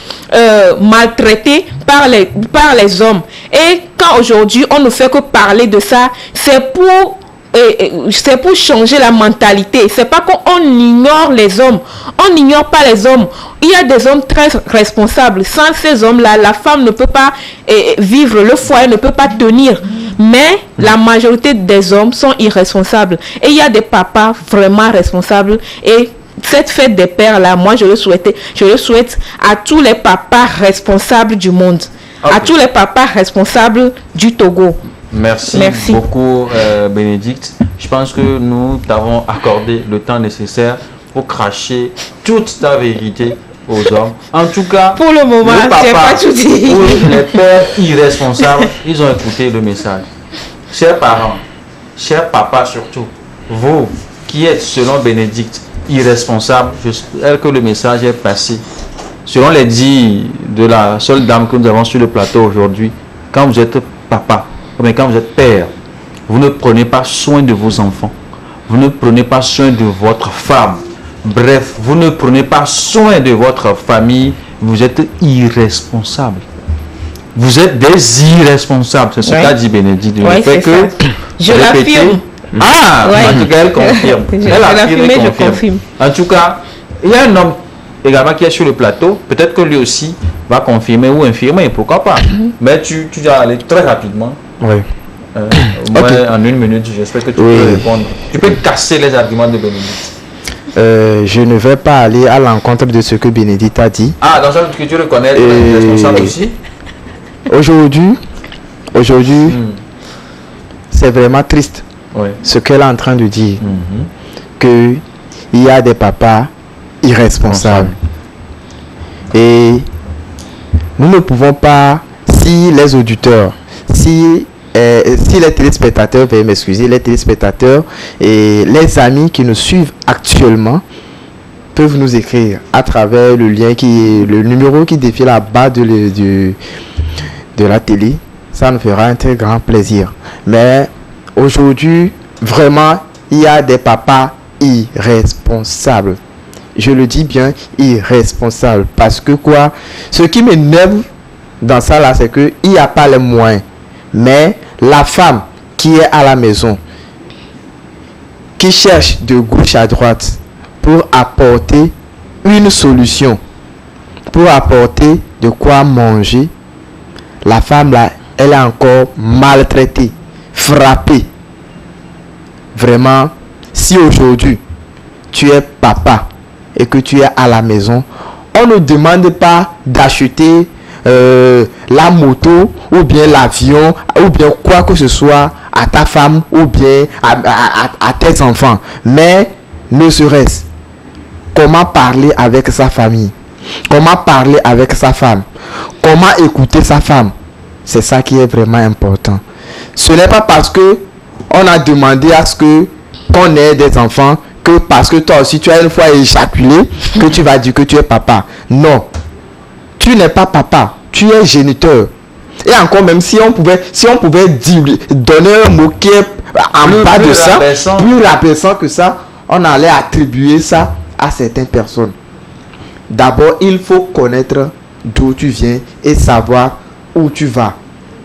S3: maltraitées par les hommes. Et quand aujourd'hui on ne fait que parler de ça, c'est pour changer la mentalité. C'est pas qu'on ignore les hommes. On n'ignore pas les hommes. Il y a des hommes très responsables. Sans ces hommes-là, la femme ne peut pas vivre, le foyer ne peut pas tenir. Mais la majorité des hommes sont irresponsables. Et il y a des papas vraiment responsables. Et cette fête des pères-là, moi je le souhaite à tous les papas responsables du monde. Okay. À tous les papas responsables du Togo.
S1: Merci beaucoup, Bénédicte. Je pense que nous t'avons accordé le temps nécessaire pour cracher toute ta vérité aux hommes. En tout cas,
S3: pour le moment, je n'ai pas tout dit.
S1: Les pères irresponsables, ils ont écouté le message. Chers parents, chers papas surtout, vous qui êtes, selon Bénédicte, irresponsables, j'espère que le message est passé. Selon les dires de la seule dame que nous avons sur le plateau aujourd'hui, quand vous êtes papa, mais quand vous êtes père, vous ne prenez pas soin de vos enfants. Vous ne prenez pas soin de votre femme. Bref, vous ne prenez pas soin de votre famille. Vous êtes irresponsable. Vous êtes des irresponsables. C'est ce qu'a dit Bénédicte.
S3: Je l'affirme.
S1: Ah, en tout cas, elle confirme.
S3: Je confirme.
S1: En tout cas, il y a un homme également qui est sur le plateau. Peut-être que lui aussi va confirmer ou infirmer, pourquoi pas. Mais tu dois aller très rapidement.
S2: Oui.
S1: Okay. En 1 minute, j'espère que tu peux répondre. Tu peux casser les arguments de Bénédicte.
S2: Je ne vais pas aller à l'encontre de ce que Bénédicte a dit.
S1: Ah, dans ce que tu reconnais les responsables aussi.
S2: Aujourd'hui, c'est vraiment triste ce qu'elle est en train de dire. Que il y a des papas irresponsables. Et nous ne pouvons pas, si les auditeurs, si les téléspectateurs, veuillez m'excuser, les téléspectateurs et les amis qui nous suivent actuellement peuvent nous écrire à travers le numéro qui défile à bas de la télé. Ça nous fera un très grand plaisir. Mais aujourd'hui, vraiment, il y a des papas irresponsables. Je le dis bien, irresponsables. Parce que quoi? Ce qui m'énerve dans ça là, c'est qu'il n'y a pas les moyens. Mais la femme qui est à la maison, qui cherche de gauche à droite pour apporter une solution, pour apporter de quoi manger, la femme là, elle est encore maltraitée, frappée. Vraiment, si aujourd'hui tu es papa et que tu es à la maison, on ne demande pas d'acheter la moto ou bien l'avion ou bien quoi que ce soit à ta femme ou bien à tes enfants, mais ne serait-ce comment parler avec sa famille, comment parler avec sa femme, comment écouter sa femme. C'est ça qui est vraiment important. Ce n'est pas parce que on a demandé à ce que qu'on ait des enfants que parce que toi aussi tu as une fois éjaculé que tu vas dire que tu es papa. Non, tu n'es pas papa, tu es géniteur. Et encore, même si on pouvait donner un mot qui est en bas de ça, plus rabaissant que ça, on allait attribuer ça à certaines personnes. D'abord, il faut connaître d'où tu viens et savoir où tu vas.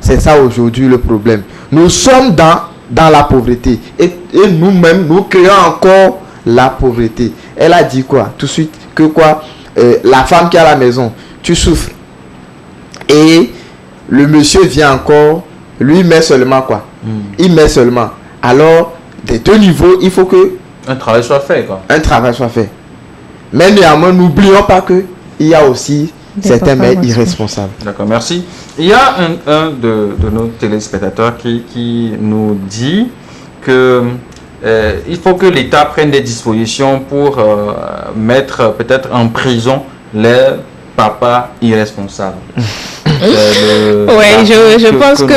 S2: C'est ça aujourd'hui le problème. Nous sommes dans la pauvreté et nous-mêmes, nous créons encore la pauvreté. Elle a dit quoi? Tout de suite que quoi? La femme qui est à la maison, tu souffres. Et le monsieur vient encore, lui met seulement quoi? Il met seulement. Alors, des deux niveaux, il faut que
S1: un travail soit fait, quoi.
S2: Un travail soit fait. Mais néanmoins, n'oublions pas que il y a aussi certains mères irresponsables.
S1: D'accord, merci. Il y a un de nos téléspectateurs qui nous dit que il faut que l'État prenne des dispositions pour mettre peut-être en prison les papas irresponsables.
S3: Oui, je pense que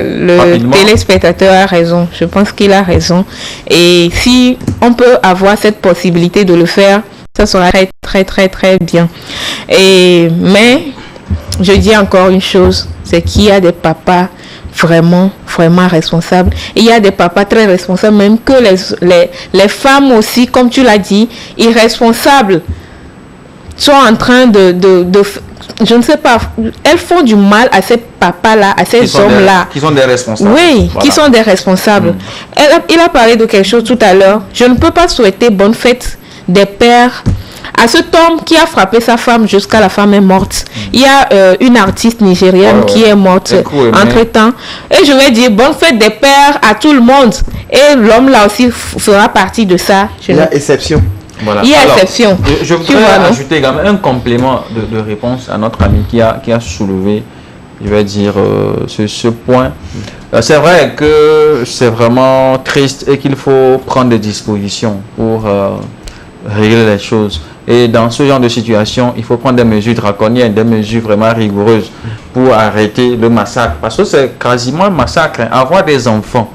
S3: le téléspectateur a raison. Je pense qu'il a raison. Et si on peut avoir cette possibilité de le faire, ça sera très, très, très, très bien. Mais je dis encore une chose, c'est qu'il y a des papas vraiment responsables. Et il y a des papas très responsables, même que les femmes aussi, comme tu l'as dit, irresponsables, sont en train de je ne sais pas, elles font du mal à ces papas-là, à ces hommes-là.
S1: Qui sont des responsables.
S3: Oui, voilà. Qui sont des responsables. Il a parlé de quelque chose tout à l'heure. Je ne peux pas souhaiter bonne fête des pères à cet homme qui a frappé sa femme jusqu'à la femme est morte. Il y a une artiste nigérienne qui est morte entre-temps. Et je vais dire bonne fête des pères à tout le monde. Et l'homme là aussi fera partie de ça.
S2: Il y a exception.
S1: Voilà.
S3: Il y a exception.
S1: Je voudrais ajouter également un complément de réponse à notre ami qui a soulevé, je vais dire, ce point. C'est vrai que c'est vraiment triste et qu'il faut prendre des dispositions pour régler les choses. Et dans ce genre de situation, il faut prendre des mesures draconiennes, des mesures vraiment rigoureuses pour arrêter le massacre. Parce que c'est quasiment un massacre. Avoir des enfants,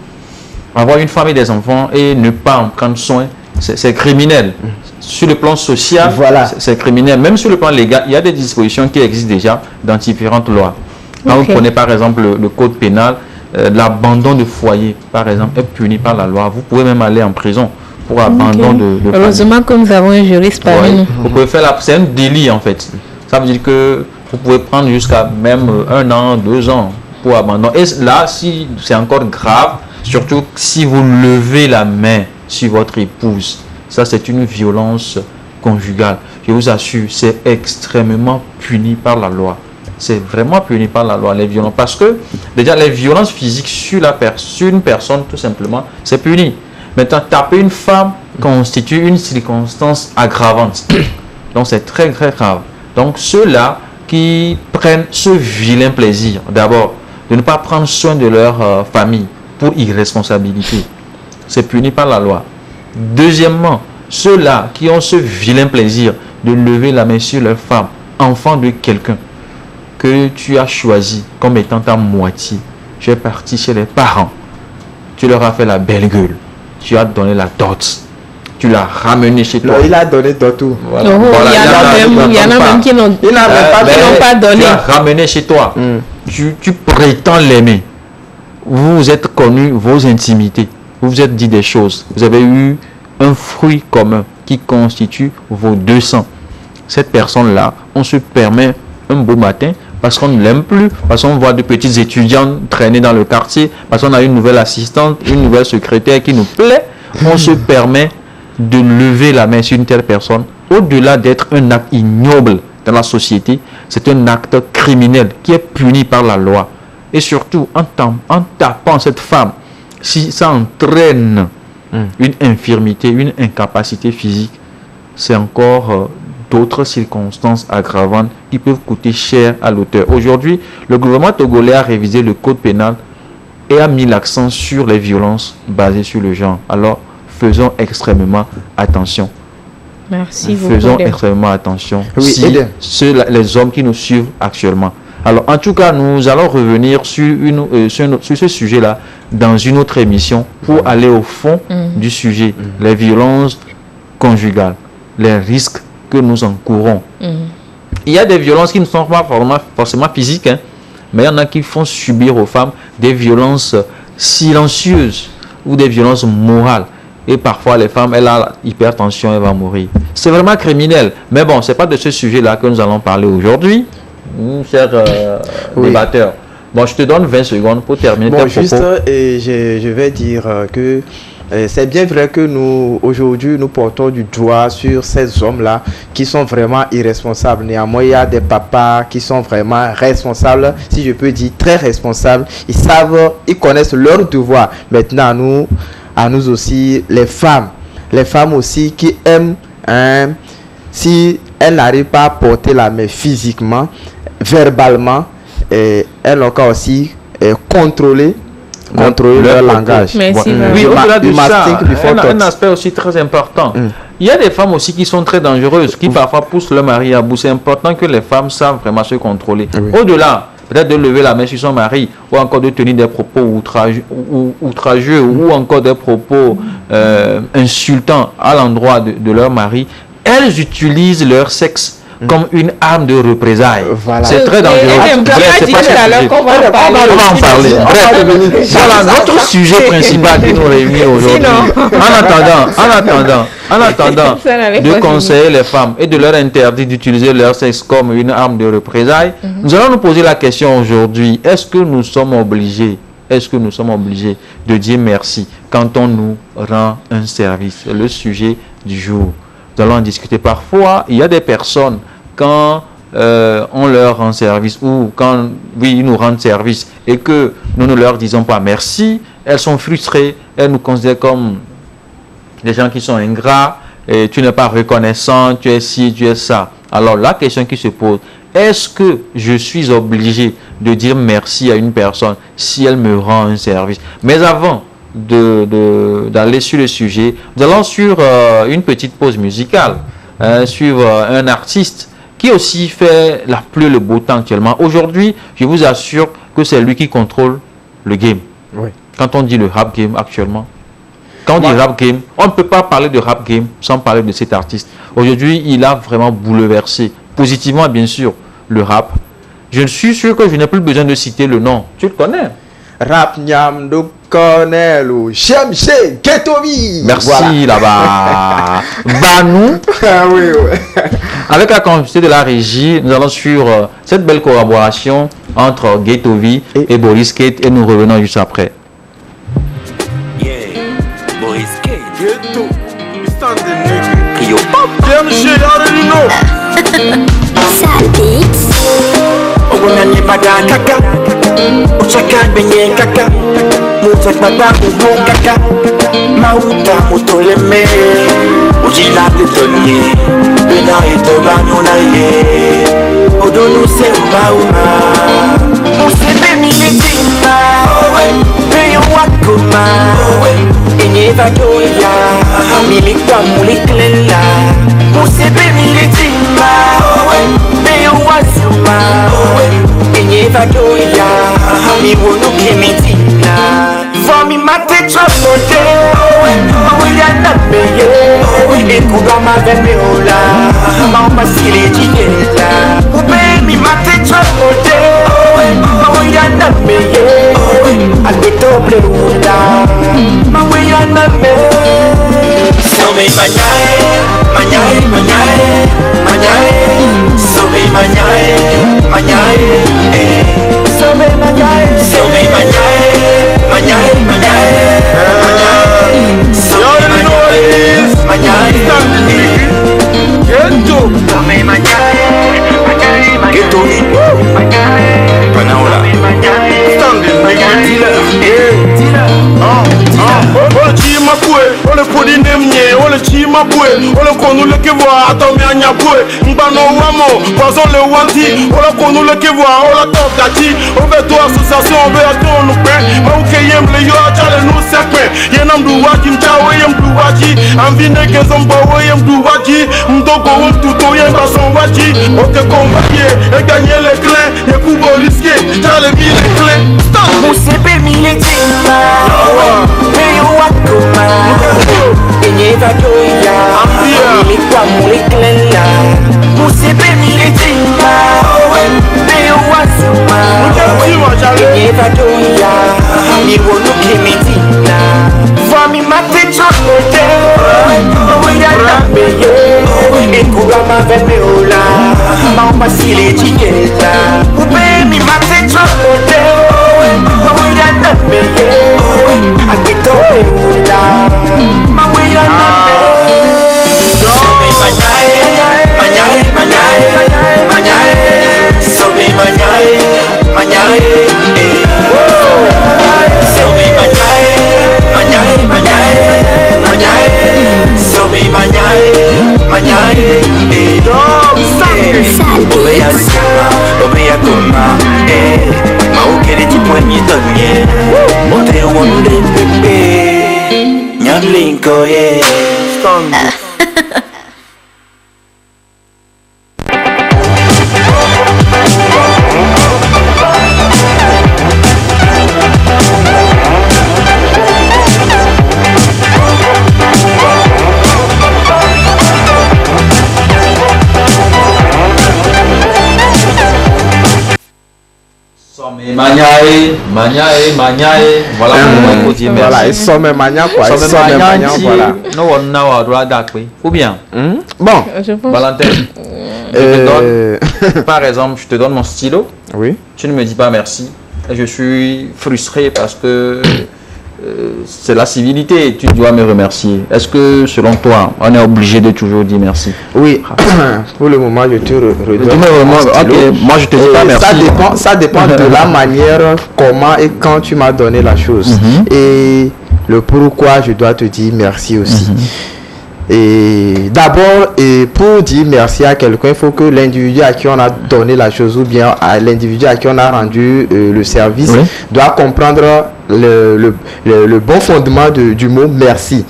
S1: avoir une femme et des enfants et ne pas en prendre soin, c'est criminel. Sur le plan social, voilà. C'est criminel. Même sur le plan légal, il y a des dispositions qui existent déjà dans différentes lois. Quand vous prenez par exemple le code pénal, l'abandon de foyer, par exemple, est puni par la loi. Vous pouvez même aller en prison pour abandon de
S3: heureusement que nous avons un juriste parmi nous.
S1: Vous pouvez faire c'est un délit en fait. Ça veut dire que vous pouvez prendre jusqu'à même 1 an, 2 ans pour abandon. Et là, si c'est encore grave, surtout si vous levez la main sur votre épouse, ça c'est une violence conjugale. Je vous assure, c'est extrêmement puni par la loi. C'est vraiment puni par la loi, les violences. Parce que déjà, les violences physiques sur une personne, tout simplement, c'est puni. Maintenant, taper une femme constitue une circonstance aggravante. Donc, c'est très, très grave. Donc, ceux-là qui prennent ce vilain plaisir, d'abord, de ne pas prendre soin de leur famille pour irresponsabilité, c'est puni par la loi. Deuxièmement, ceux-là qui ont ce vilain plaisir de lever la main sur leur femme, enfant de quelqu'un que tu as choisi comme étant ta moitié, tu es parti chez les parents, tu leur as fait la belle gueule, tu as donné la dot, tu l'as ramené chez toi.
S2: Non, il a donné dot tout.
S1: Voilà.
S3: Il y en a même qui n'ont pas donné.
S1: Tu l'as ramené chez toi. Tu prétends l'aimer. Vous vous êtes connus vos intimités. Vous vous êtes dit des choses. Vous avez eu un fruit commun qui constitue vos 200. Cette personne-là, on se permet un beau matin, parce qu'on ne l'aime plus, parce qu'on voit de petits étudiants traîner dans le quartier, parce qu'on a une nouvelle assistante, une nouvelle secrétaire qui nous plaît, on se permet de lever la main sur une telle personne. Au-delà d'être un acte ignoble dans la société, c'est un acte criminel qui est puni par la loi. Et surtout, en tapant cette femme, si ça entraîne une infirmité, une incapacité physique, c'est encore d'autres circonstances aggravantes qui peuvent coûter cher à l'auteur. Aujourd'hui, le gouvernement togolais a révisé le code pénal et a mis l'accent sur les violences basées sur le genre. Alors, faisons extrêmement attention.
S3: Merci beaucoup.
S1: Faisons extrêmement attention.
S2: Oui,
S1: les hommes qui nous suivent actuellement. Alors, en tout cas, nous allons revenir sur ce sujet-là dans une autre émission pour aller au fond du sujet, les violences conjugales, les risques que nous encourons. Il y a des violences qui ne sont pas forcément physiques, mais il y en a qui font subir aux femmes des violences silencieuses ou des violences morales. Et parfois, les femmes, elles ont l'hypertension, elles vont mourir. C'est vraiment criminel. Mais bon, ce n'est pas de ce sujet-là que nous allons parler aujourd'hui, cher débatteur. Bon, je te donne 20 secondes pour terminer tes propos.
S2: Juste, je vais dire que c'est bien vrai que nous, aujourd'hui, nous portons du doigt sur ces hommes-là qui sont vraiment irresponsables. Néanmoins, il y a des papas qui sont vraiment responsables, si je peux dire très responsables. Ils connaissent leurs devoirs. Maintenant, à nous aussi, les femmes aussi qui aiment, si elles n'arrivent pas à porter la main physiquement, verbalement, elles ont qu'à aussi contrôler leur langage.
S3: Merci.
S1: Oui, au-delà de ça, un aspect aussi très important. Il y a des femmes aussi qui sont très dangereuses, qui parfois poussent leur mari à bout. C'est important que les femmes savent vraiment se contrôler. Au-delà, peut-être de lever la main sur son mari, ou encore de tenir des propos outrageux, ou encore des propos insultants à l'endroit de leur mari, elles utilisent leur sexe comme une arme de représailles.
S2: Voilà.
S1: C'est très dangereux. Bref, c'est pas ce sujet.
S3: On va en parler.
S1: On va en parler. Bref, voilà notre sujet principal qui nous réunit aujourd'hui. En attendant
S3: Ça n'allait
S1: de
S3: pas
S1: conseiller les femmes et de leur interdire d'utiliser leur sexe comme une arme de représailles, nous allons nous poser la question aujourd'hui, est-ce que nous sommes obligés de dire merci quand on nous rend un service? C'est le sujet du jour. Nous allons en discuter. Parfois, il y a des personnes, quand on leur rend service ou quand ils nous rendent service et que nous ne leur disons pas merci, elles sont frustrées, elles nous considèrent comme des gens qui sont ingrats, et tu n'es pas reconnaissant, tu es ci, tu es ça. Alors la question qui se pose, est-ce que je suis obligé de dire merci à une personne si elle me rend un service? Mais avant d'aller sur le sujet, nous allons sur une petite pause musicale, sur un artiste qui aussi fait la pluie et le beau temps actuellement. Aujourd'hui, je vous assure que c'est lui qui contrôle le game.
S2: Oui.
S1: Quand on dit le rap game actuellement, quand on dit rap game, on ne peut pas parler de rap game sans parler de cet artiste. Aujourd'hui, il a vraiment bouleversé, positivement bien sûr, le rap. Je suis sûr que je n'ai plus besoin de citer le nom. Tu le connais?
S2: Rap Nyam do Cornelo Chemche Ketobi.
S1: Merci
S2: Voilà.
S1: là-bas. Banou.
S2: Ah oui, oui.
S1: Avec la complicité de la régie, nous allons sur cette belle collaboration entre Ghettovi et Boris Kate et nous revenons juste après.
S7: Boris Kate.
S4: Ghetto, you stand the nigga.
S7: Rio
S4: Damn shit, I already know.
S7: Ogunanye pada kaka Uchaka benye kaka Muta pada ubu kaka Mauta mutoleme Ujila kutonye Bina ito banyona ye Odonu se umauma Musebe miletima Peyo wakuma Enye vadoya Milikwa muliklela Musebe miletima Peyo wasuma Enye vadoya Miwonu kemitina Vami mate trapote Mawila na meye Ekuga maveme ola Mama sile jiyela Ube mi mate trapote Mawila na meye Albe doble ola Mawila na meye Some manyae Manyae, manyae Manyae Some manyae Manyae Some manyae Some manyae Manyae, manyae Manyae Some manyae Manyae
S4: Ghetto,
S7: Some manyae Manyae Ghetto Manyae Panaola
S4: stand the nigga. Ole chima bue, ole podi nemnye, ole chima bue, ole konu le kevoa, atomi anya bue, mbano wamo, poison le wanti, ole konu le kevoa, ole top dati, ove to association, ove ato nou pe, ma uke yem le yo achale nou sekpe, yenam du waji, mchawe yem du waji, amvine gezombo yem du waji, mdoko tuto yem bason waji, ote kombaye, e gagné les clés, ye kubo risqué, chale mi les clés, stand
S7: Musebe miletima Peyo wakuma Enye vadoya Milikwa muliklela Musebe miletima Peyo wasuma Enye vadoya Miwonu kemitina Vami mate trapote Mawila na meye Ekuga maveme ola Mama sile jiyela Ube mi mate trapote Mawila na meye Agito eula Mawila na meye Sobe manyae Manyae, manyae Manyae Sobe manyae Manyae Sobe manyae Manyae, manyae Manyae Sobe manyae Manyae Obeya sima, obeya koma Maukere chipwenye donye Mote wonde pepe Nyamlinko ye
S1: Maniae. Voilà comment il faut dire merci.
S2: Voilà, ils sont même maniaques, quoi. Ils sont même maniaques, voilà.
S1: Ou bien,
S2: Bon,
S3: Je pense.
S1: Valentin, je te donne, par exemple, je te donne mon stylo,
S2: oui.
S1: tu ne me dis pas merci. Et je suis frustré parce que c'est la civilité, tu dois me remercier. Est-ce que, selon toi, on est obligé de toujours dire merci?
S2: Oui, pour le moment, je te redonne.
S1: Ok, moi je te dis pas merci.
S2: Ça dépend de la manière, comment et quand tu m'as donné la chose. Et le pourquoi je dois te dire merci aussi. Et d'abord, pour dire merci à quelqu'un, il faut que l'individu à qui on a donné la chose ou bien à l'individu à qui on a rendu le service doit comprendre le bon fondement du mot merci.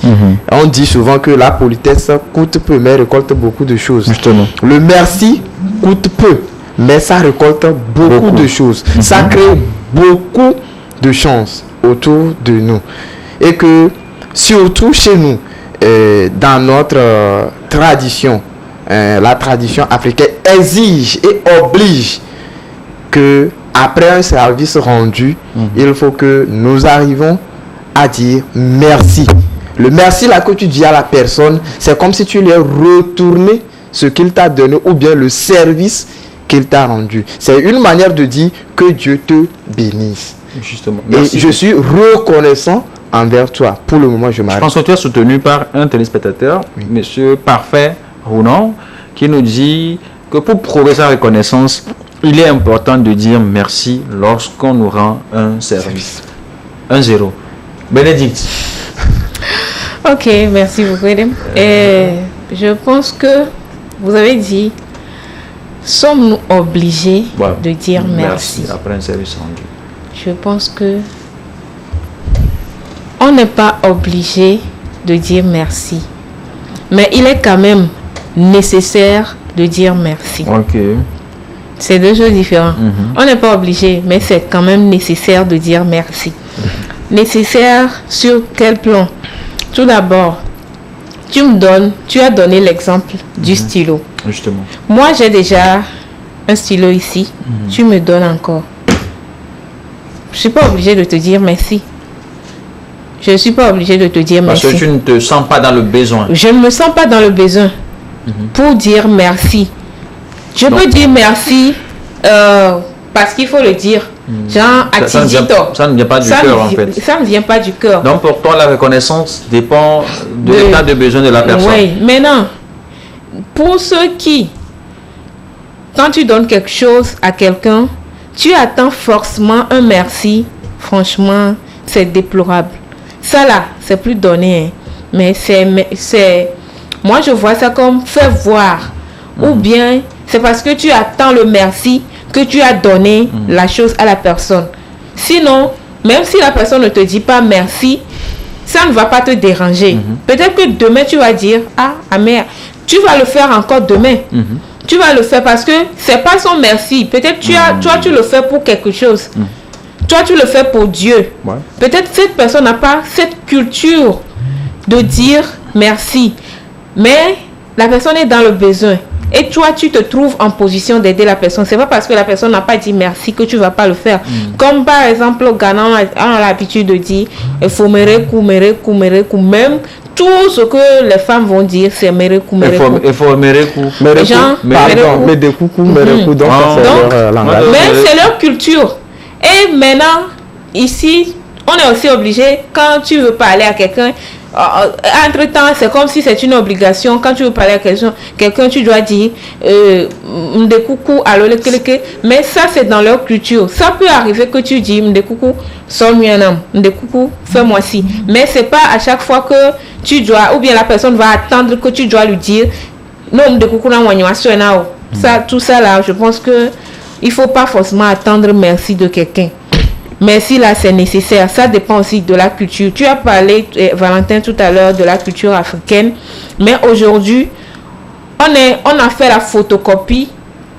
S2: On dit souvent que la politesse coûte peu mais récolte beaucoup de choses.
S1: Justement.
S2: Le merci coûte peu mais ça récolte beaucoup de choses. Ça crée beaucoup de chances autour de nous. Et que surtout chez nous, dans notre tradition, la tradition africaine exige et oblige que après un service rendu, il faut que nous arrivons à dire merci. Le merci là que tu dis à la personne, c'est comme si tu lui as retourné ce qu'il t'a donné ou bien le service qu'il t'a rendu. C'est une manière de dire que Dieu te bénisse.
S1: Justement.
S2: Merci. Et je suis reconnaissant envers toi. Pour le moment, je m'arrête.
S1: Je pense que tu es soutenu par un téléspectateur, Monsieur Parfait Rounon, qui nous dit que pour prouver sa reconnaissance, il est important de dire merci lorsqu'on nous rend un service. 1-0. Bénédicte.
S3: Ok, merci beaucoup, Edem. Et je pense que vous avez dit, sommes-nous obligés de dire merci
S1: après un service rendu?
S3: Je pense que on n'est pas obligé de dire merci. Mais il est quand même nécessaire de dire merci.
S1: Ok.
S3: C'est deux choses différentes. On n'est pas obligé, mais c'est quand même nécessaire de dire merci. Nécessaire sur quel plan? Tout d'abord, tu as donné l'exemple du stylo.
S1: Justement.
S3: Moi, j'ai déjà un stylo ici. Tu me donnes encore. Je ne suis pas obligée de te dire merci. Je ne suis pas obligée de te dire merci.
S1: Parce que tu ne te sens pas dans le besoin.
S3: Je ne me sens pas dans le besoin pour dire merci. Je peux dire merci parce qu'il faut le dire. Genre,
S1: ça ne vient pas du cœur en fait.
S3: Ça ne vient pas du cœur.
S1: Donc pour toi, la reconnaissance dépend de l'état de besoin de la personne.
S3: Oui, maintenant, pour ceux qui, quand tu donnes quelque chose à quelqu'un, tu attends forcément un merci. Franchement, c'est déplorable. Ça là, c'est plus donné. Hein. Mais c'est... Moi, je vois ça comme faire voir. Ou bien, c'est parce que tu attends le merci que tu as donné la chose à la personne. Sinon, même si la personne ne te dit pas merci, ça ne va pas te déranger. Peut-être que demain, tu vas dire, ah mère, tu vas le faire encore demain. Tu vas le faire parce que c'est pas son merci. Peut-être toi, tu le fais pour quelque chose. Toi, tu le fais pour Dieu. Ouais. Peut-être cette personne n'a pas cette culture de dire merci. Mais la personne est dans le besoin. Et toi, tu te trouves en position d'aider la personne. C'est pas parce que la personne n'a pas dit merci que tu vas pas le faire. Comme par exemple, au Ghana, on a l'habitude de dire il faut mereku. Même tout ce que les femmes vont dire, c'est mereku.
S1: Il faut mereku.
S2: Donc,
S3: c'est leur culture. Et maintenant, ici, on est aussi obligé, quand tu veux parler à quelqu'un, entre-temps, c'est comme si c'est une obligation. Quand tu veux parler à quelqu'un, tu dois dire Mdekoukou, alors mais ça, c'est dans leur culture. Ça peut arriver que tu dis Mdekoukou, sonne-moi, Mdekoukou, fais-moi ci. Mais c'est pas à chaque fois que tu dois, ou bien la personne va attendre que tu dois lui dire non, Mdekoukou, ça, tout ça là, je pense que il faut pas forcément attendre merci de quelqu'un. Merci là, c'est nécessaire. Ça dépend aussi de la culture. Tu as parlé, Valentin, tout à l'heure de la culture africaine. Mais aujourd'hui, on a fait la photocopie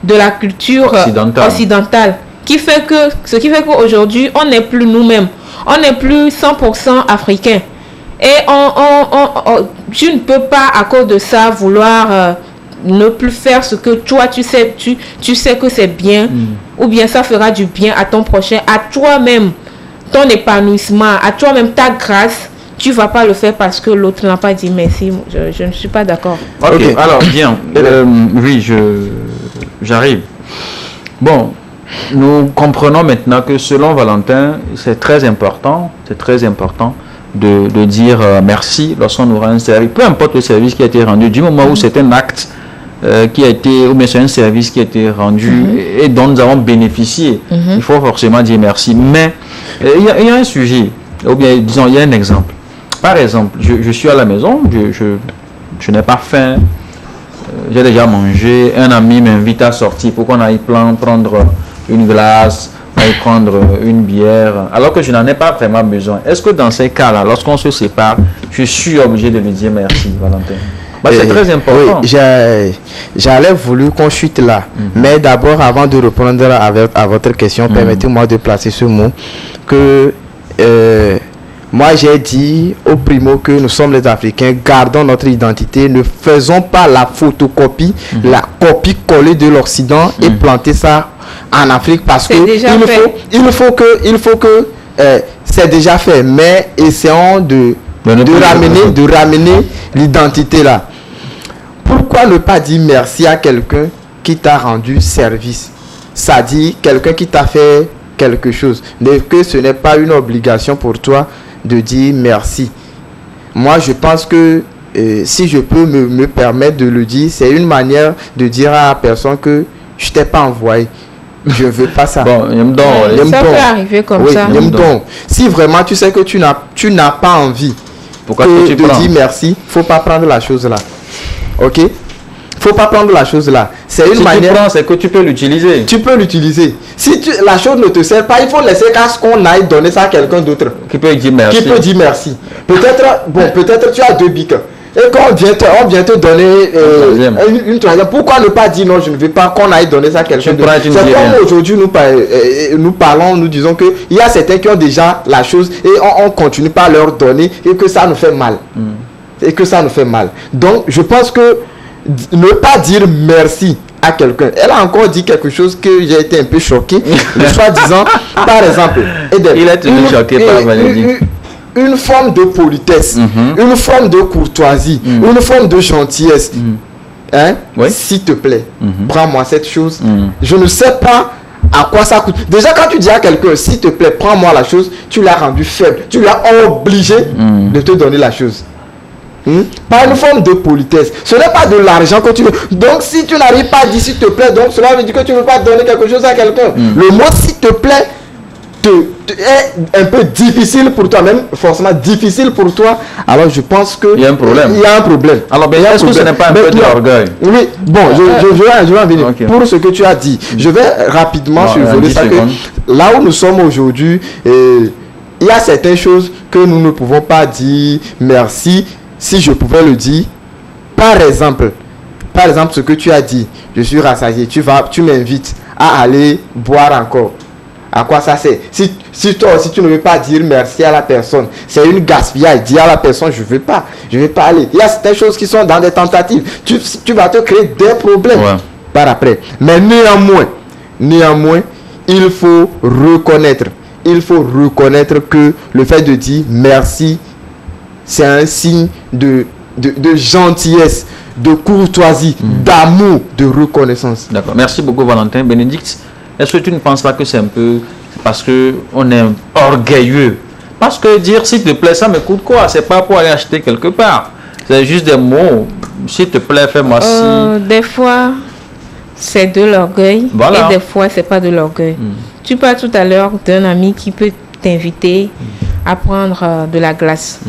S3: de la culture occidentale. Ce qui fait qu'aujourd'hui, on n'est plus nous-mêmes. On n'est plus 100% africain. Et tu ne peux pas, à cause de ça, vouloir ne plus faire ce que toi tu sais que c'est bien, ou bien ça fera du bien à ton prochain, à toi-même, ton épanouissement, à toi-même ta grâce, tu vas pas le faire parce que l'autre n'a pas dit merci. Je ne suis pas d'accord.
S1: Ok, alors bien, oui, j'arrive. Bon, nous comprenons maintenant que selon Valentin, c'est très important de dire merci lorsqu'on nous rend un service, peu importe le service qui a été rendu, du moment où c'est un acte qui a été, ou bien c'est un service qui a été rendu et dont nous avons bénéficié, il faut forcément dire merci. Mais il y a un sujet, ou bien disons, il y a un exemple. Par exemple, je suis à la maison, je n'ai pas faim, j'ai déjà mangé, un ami m'invite à sortir pour qu'on aille prendre une glace, aille prendre une bière, alors que je n'en ai pas vraiment besoin. Est-ce que dans ces cas-là, lorsqu'on se sépare, je suis obligé de lui dire merci, Valentin? C'est très important.
S2: Oui, j'allais voulu qu'on chute là. Mais d'abord, avant de répondre à votre question, permettez-moi de placer ce mot que moi j'ai dit au primo que nous sommes les Africains, gardons notre identité, ne faisons pas la photocopie, la copie collée de l'Occident et planter ça en Afrique parce que il faut que c'est déjà fait, mais essayons de ramener l'identité là. Pourquoi ne pas dire merci à quelqu'un qui t'a rendu service? Ça dit quelqu'un qui t'a fait quelque chose, mais que ce n'est pas une obligation pour toi de dire merci. Moi je pense que si je peux me permettre de le dire, c'est une manière de dire à la personne que je t'ai pas envoyé, je veux pas ça.
S3: Bon, ça peut arriver comme ça.
S2: Si vraiment tu sais que tu n'as pas envie de dire merci, faut pas prendre la chose là. Ok? Faut pas prendre la chose là. C'est une manière.
S1: Tu prends, c'est que tu peux l'utiliser.
S2: Tu peux l'utiliser. Si la chose ne te sert pas, il faut laisser qu'à ce qu'on aille donner ça à quelqu'un d'autre.
S1: Qui peut dire merci.
S2: Qui peut dire merci. Peut-être tu as 2 bics. Et quand on vient te donner une troisième, pourquoi ne pas dire non, je ne veux pas qu'on aille donner ça à quelqu'un d'autre? C'est comme aujourd'hui nous parlons, nous disons qu'il y a certains qui ont déjà la chose et on continue pas à leur donner et que ça nous fait mal. Donc je pense que ne pas dire merci à quelqu'un. Elle a encore dit quelque chose que j'ai été un peu choqué. Le soi-disant, par exemple,
S1: il a été choqué par Valérie.
S2: Une forme de politesse, une forme de courtoisie, une forme de gentillesse. S'il te plaît, prends-moi cette chose. Je ne sais pas à quoi ça coûte. Déjà, quand tu dis à quelqu'un, s'il te plaît, prends-moi la chose, tu l'as rendu faible. Tu l'as obligé de te donner la chose. Par une forme de politesse. Ce n'est pas de l'argent que tu veux. Donc, si tu n'arrives pas à dire s'il te plaît, donc cela veut dire que tu ne veux pas donner quelque chose à quelqu'un. Le mot s'il te plaît est un peu difficile pour toi, même forcément difficile pour toi. Alors, je pense que
S1: il y a un problème. Alors, est-ce que ce n'est pas un peu de l'orgueil?
S2: Oui, bon, je vais en venir. Okay. Pour ce que tu as dit, je vais rapidement survoler ça. Là où nous sommes aujourd'hui, il y a certaines choses que nous ne pouvons pas dire merci. Si je pouvais le dire, par exemple, ce que tu as dit, je suis rassasié, tu m'invites à aller boire encore. À quoi ça sert? Si toi aussi tu ne veux pas dire merci à la personne, c'est une gaspillage. Dis à la personne, je ne vais pas aller. Il y a certaines choses qui sont dans des tentatives. Tu vas te créer des problèmes par après. Mais néanmoins, il faut reconnaître que le fait de dire merci, c'est un signe de gentillesse, de courtoisie, d'amour, de reconnaissance.
S1: D'accord. Merci beaucoup, Valentin. Bénédicte, est-ce que tu ne penses pas que c'est un peu parce qu'on est orgueilleux? Parce que dire s'il te plaît, ça me coûte quoi? C'est pas pour aller acheter quelque part. C'est juste des mots. S'il te plaît, fais-moi ci.
S3: Des fois, c'est de l'orgueil. Voilà. Et des fois, c'est pas de l'orgueil. Tu parles tout à l'heure d'un ami qui peut t'inviter à prendre de la glace.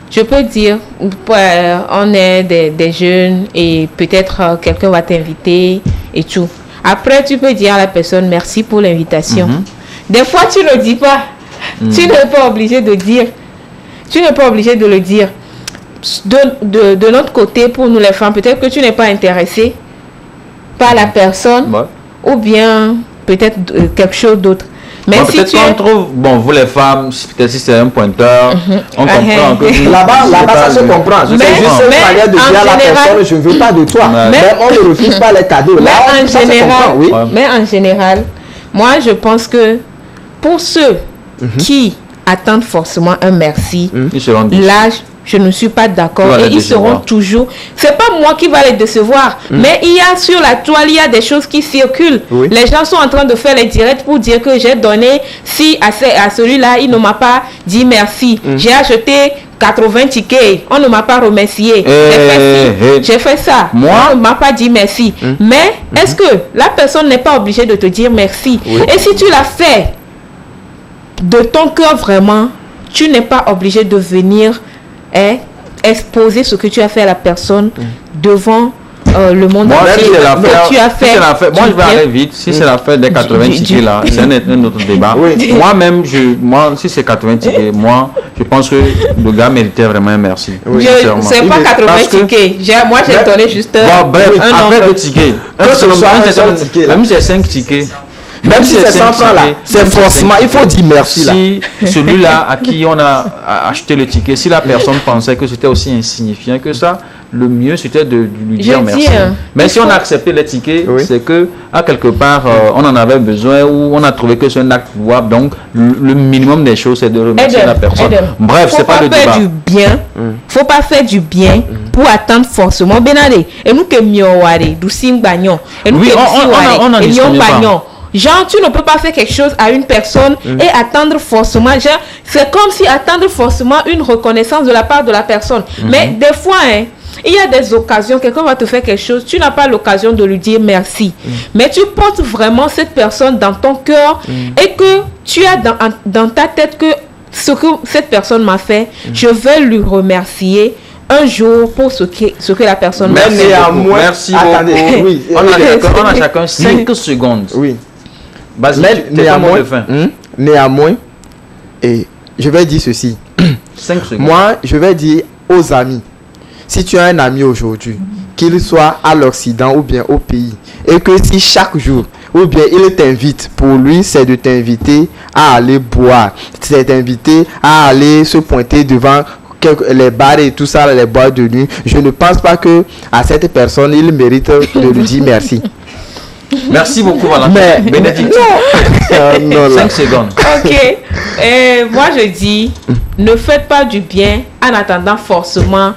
S3: Je peux dire, on est des jeunes et peut-être quelqu'un va t'inviter et tout. Après, tu peux dire à la personne merci pour l'invitation. Des fois, tu ne le dis pas. Tu n'es pas obligé de dire. Tu n'es pas obligé de le dire. De notre côté, pour nous les femmes, peut-être que tu n'es pas intéressé par la personne ou bien peut-être quelque chose d'autre. Mais
S1: bon,
S3: si
S1: peut-être
S3: tu
S1: qu'on
S3: es...
S1: trouve, bon, vous les femmes, peut-être si c'est un pointeur, on comprend que...
S2: Là-bas, ça se comprend. C'est juste une manière de dire à la personne, je ne veux pas de toi. Mais on ne refuse pas les cadeaux. Là, ça se comprend, oui.
S3: Mais en général, moi, je pense que pour ceux qui attendent forcément un merci, là, je ne suis pas d'accord et ils seront toujours... C'est pas moi qui va les décevoir, mais il y a sur la toile, il y a des choses qui circulent. Oui. Les gens sont en train de faire les directs pour dire que j'ai donné, si à celui-là, il ne m'a pas dit merci. J'ai acheté 80 tickets, on ne m'a pas remercié. J'ai fait ça, moi, on ne m'a pas dit merci. Mais est-ce que la personne n'est pas obligée de te dire merci? Et si tu l'as fait de ton cœur vraiment, tu n'es pas obligé de venir exposer ce que tu as fait à la personne devant le monde entier.
S1: Moi, je vais aller vite. Si c'est l'affaire des 80 tickets là, c'est un autre débat. Moi-même, si c'est 80 tickets, moi, je pense que le gars méritait vraiment un merci.
S3: C'est pas 80 tickets. Moi, j'ai donné juste
S1: bref, après le ticket. Même si c'est 5 tickets.
S2: Même si c'est 100 francs là, c'est forcément, il faut dire merci là.
S1: Si celui-là à qui on a acheté le ticket, si la personne pensait que c'était aussi insignifiant que ça, le mieux c'était de lui dire merci. Mais si on a accepté le ticket, c'est que à quelque part on en avait besoin ou on a trouvé que c'est un acte louable. Donc le minimum des choses c'est de remercier la personne. Bref, c'est pas le débat.
S3: Faut pas faire du bien pour attendre forcément Benadé. Et nous que mioware, doucing bagnon. Et nous
S1: on en discute pas.
S3: Genre, tu ne peux pas faire quelque chose à une personne et attendre forcément. C'est comme si attendre forcément une reconnaissance de la part de la personne. Mais des fois, il y a des occasions, quelqu'un va te faire quelque chose, tu n'as pas l'occasion de lui dire merci. Mais tu portes vraiment cette personne dans ton cœur et que tu as dans ta tête que ce que cette personne m'a fait, je vais lui remercier un jour pour ce que la personne m'a fait.
S1: Merci beaucoup. Oui. On a chacun 5 secondes.
S2: Oui. Néanmoins, et je vais dire ceci.
S1: 5 secondes.
S2: Moi, je vais dire aux amis, si tu as un ami aujourd'hui, qu'il soit à l'Occident ou bien au pays, et que si chaque jour, ou bien il t'invite, pour lui, c'est de t'inviter à aller boire, c'est t'inviter à aller se pointer devant les bars et tout ça, les boîtes de nuit, je ne pense pas que à cette personne, il mérite de lui dire merci.
S1: Merci beaucoup, Valentin. Bénédicte.
S2: Non,
S1: 5 secondes.
S3: Ok. Moi, je dis, ne faites pas du bien en attendant forcément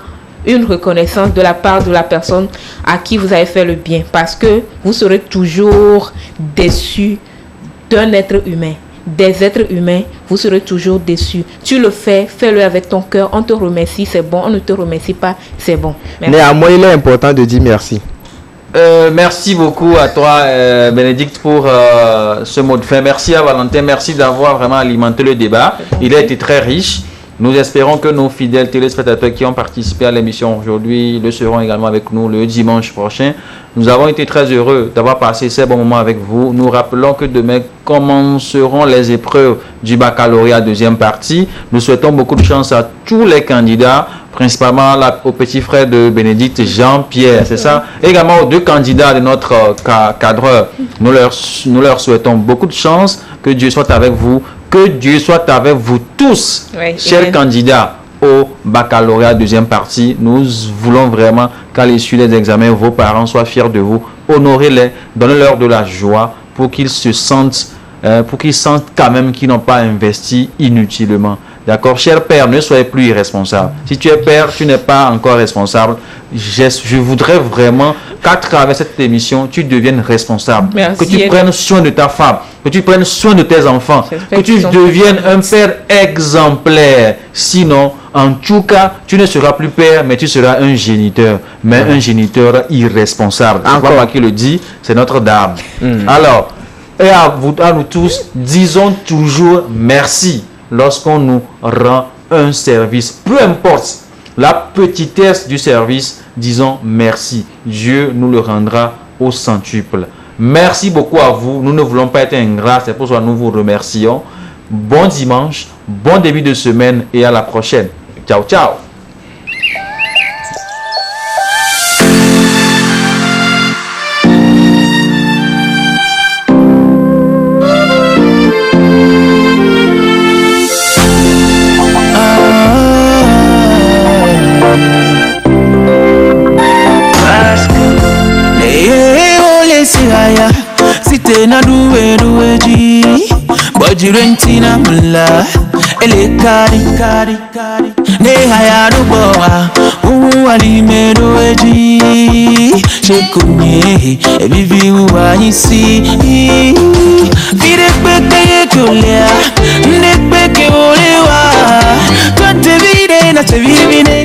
S3: une reconnaissance de la part de la personne à qui vous avez fait le bien. Parce que vous serez toujours déçu d'un être humain. Des êtres humains, vous serez toujours déçus. Tu le fais, fais-le avec ton cœur. On te remercie, c'est bon. On ne te remercie pas, c'est bon.
S2: Merci. Néanmoins, il est important de dire merci.
S1: Merci beaucoup à toi, Bénédicte, pour ce mot de fin. Merci à Valentin. Merci d'avoir vraiment alimenté le débat. Il a été très riche. Nous espérons que nos fidèles téléspectateurs qui ont participé à l'émission aujourd'hui le seront également avec nous le dimanche prochain. Nous avons été très heureux d'avoir passé ces bons moments avec vous. Nous rappelons que demain commenceront les épreuves du baccalauréat deuxième partie. Nous souhaitons beaucoup de chance à tous les candidats, principalement au petit frère de Bénédicte, Jean-Pierre, c'est ça? Également aux 2 candidats de notre cadreur. Nous leur souhaitons beaucoup de chance. Que Dieu soit avec vous. Que Dieu soit avec vous tous, chers candidats au baccalauréat deuxième partie. Nous voulons vraiment qu'à l'issue des examens, vos parents soient fiers de vous. Honorez-les, donnez-leur de la joie pour qu'ils se sentent, quand même qu'ils n'ont pas investi inutilement. D'accord? Cher père, ne soyez plus irresponsable. Si tu es père, tu n'es pas encore responsable. Je voudrais vraiment qu'à travers cette émission, tu deviennes responsable.
S3: Merci,
S1: que tu prennes soin de ta femme, que tu prennes soin de tes enfants, que tu deviennes un père exemplaire. Sinon, en tout cas, tu ne seras plus père, mais tu seras un géniteur. Mais un géniteur irresponsable. C'est pas moi qui le dis, c'est Notre-Dame. Alors, et à nous tous, disons toujours merci lorsqu'on nous rend un service. Peu importe la petitesse du service, disons merci. Dieu nous le rendra au centuple. Merci beaucoup à vous. Nous ne voulons pas être ingrats, c'est pour ça que nous vous remercions. Bon dimanche, bon début de semaine et à la prochaine. Ciao, ciao.
S8: Ite na duwe ji Bojirenti na mula Ele kari Ne haya duboa Alime duwe ji Shekunye Ebivi uwa isi Vire kweke kulea Nekpeke ulewa Twante vide na te vivine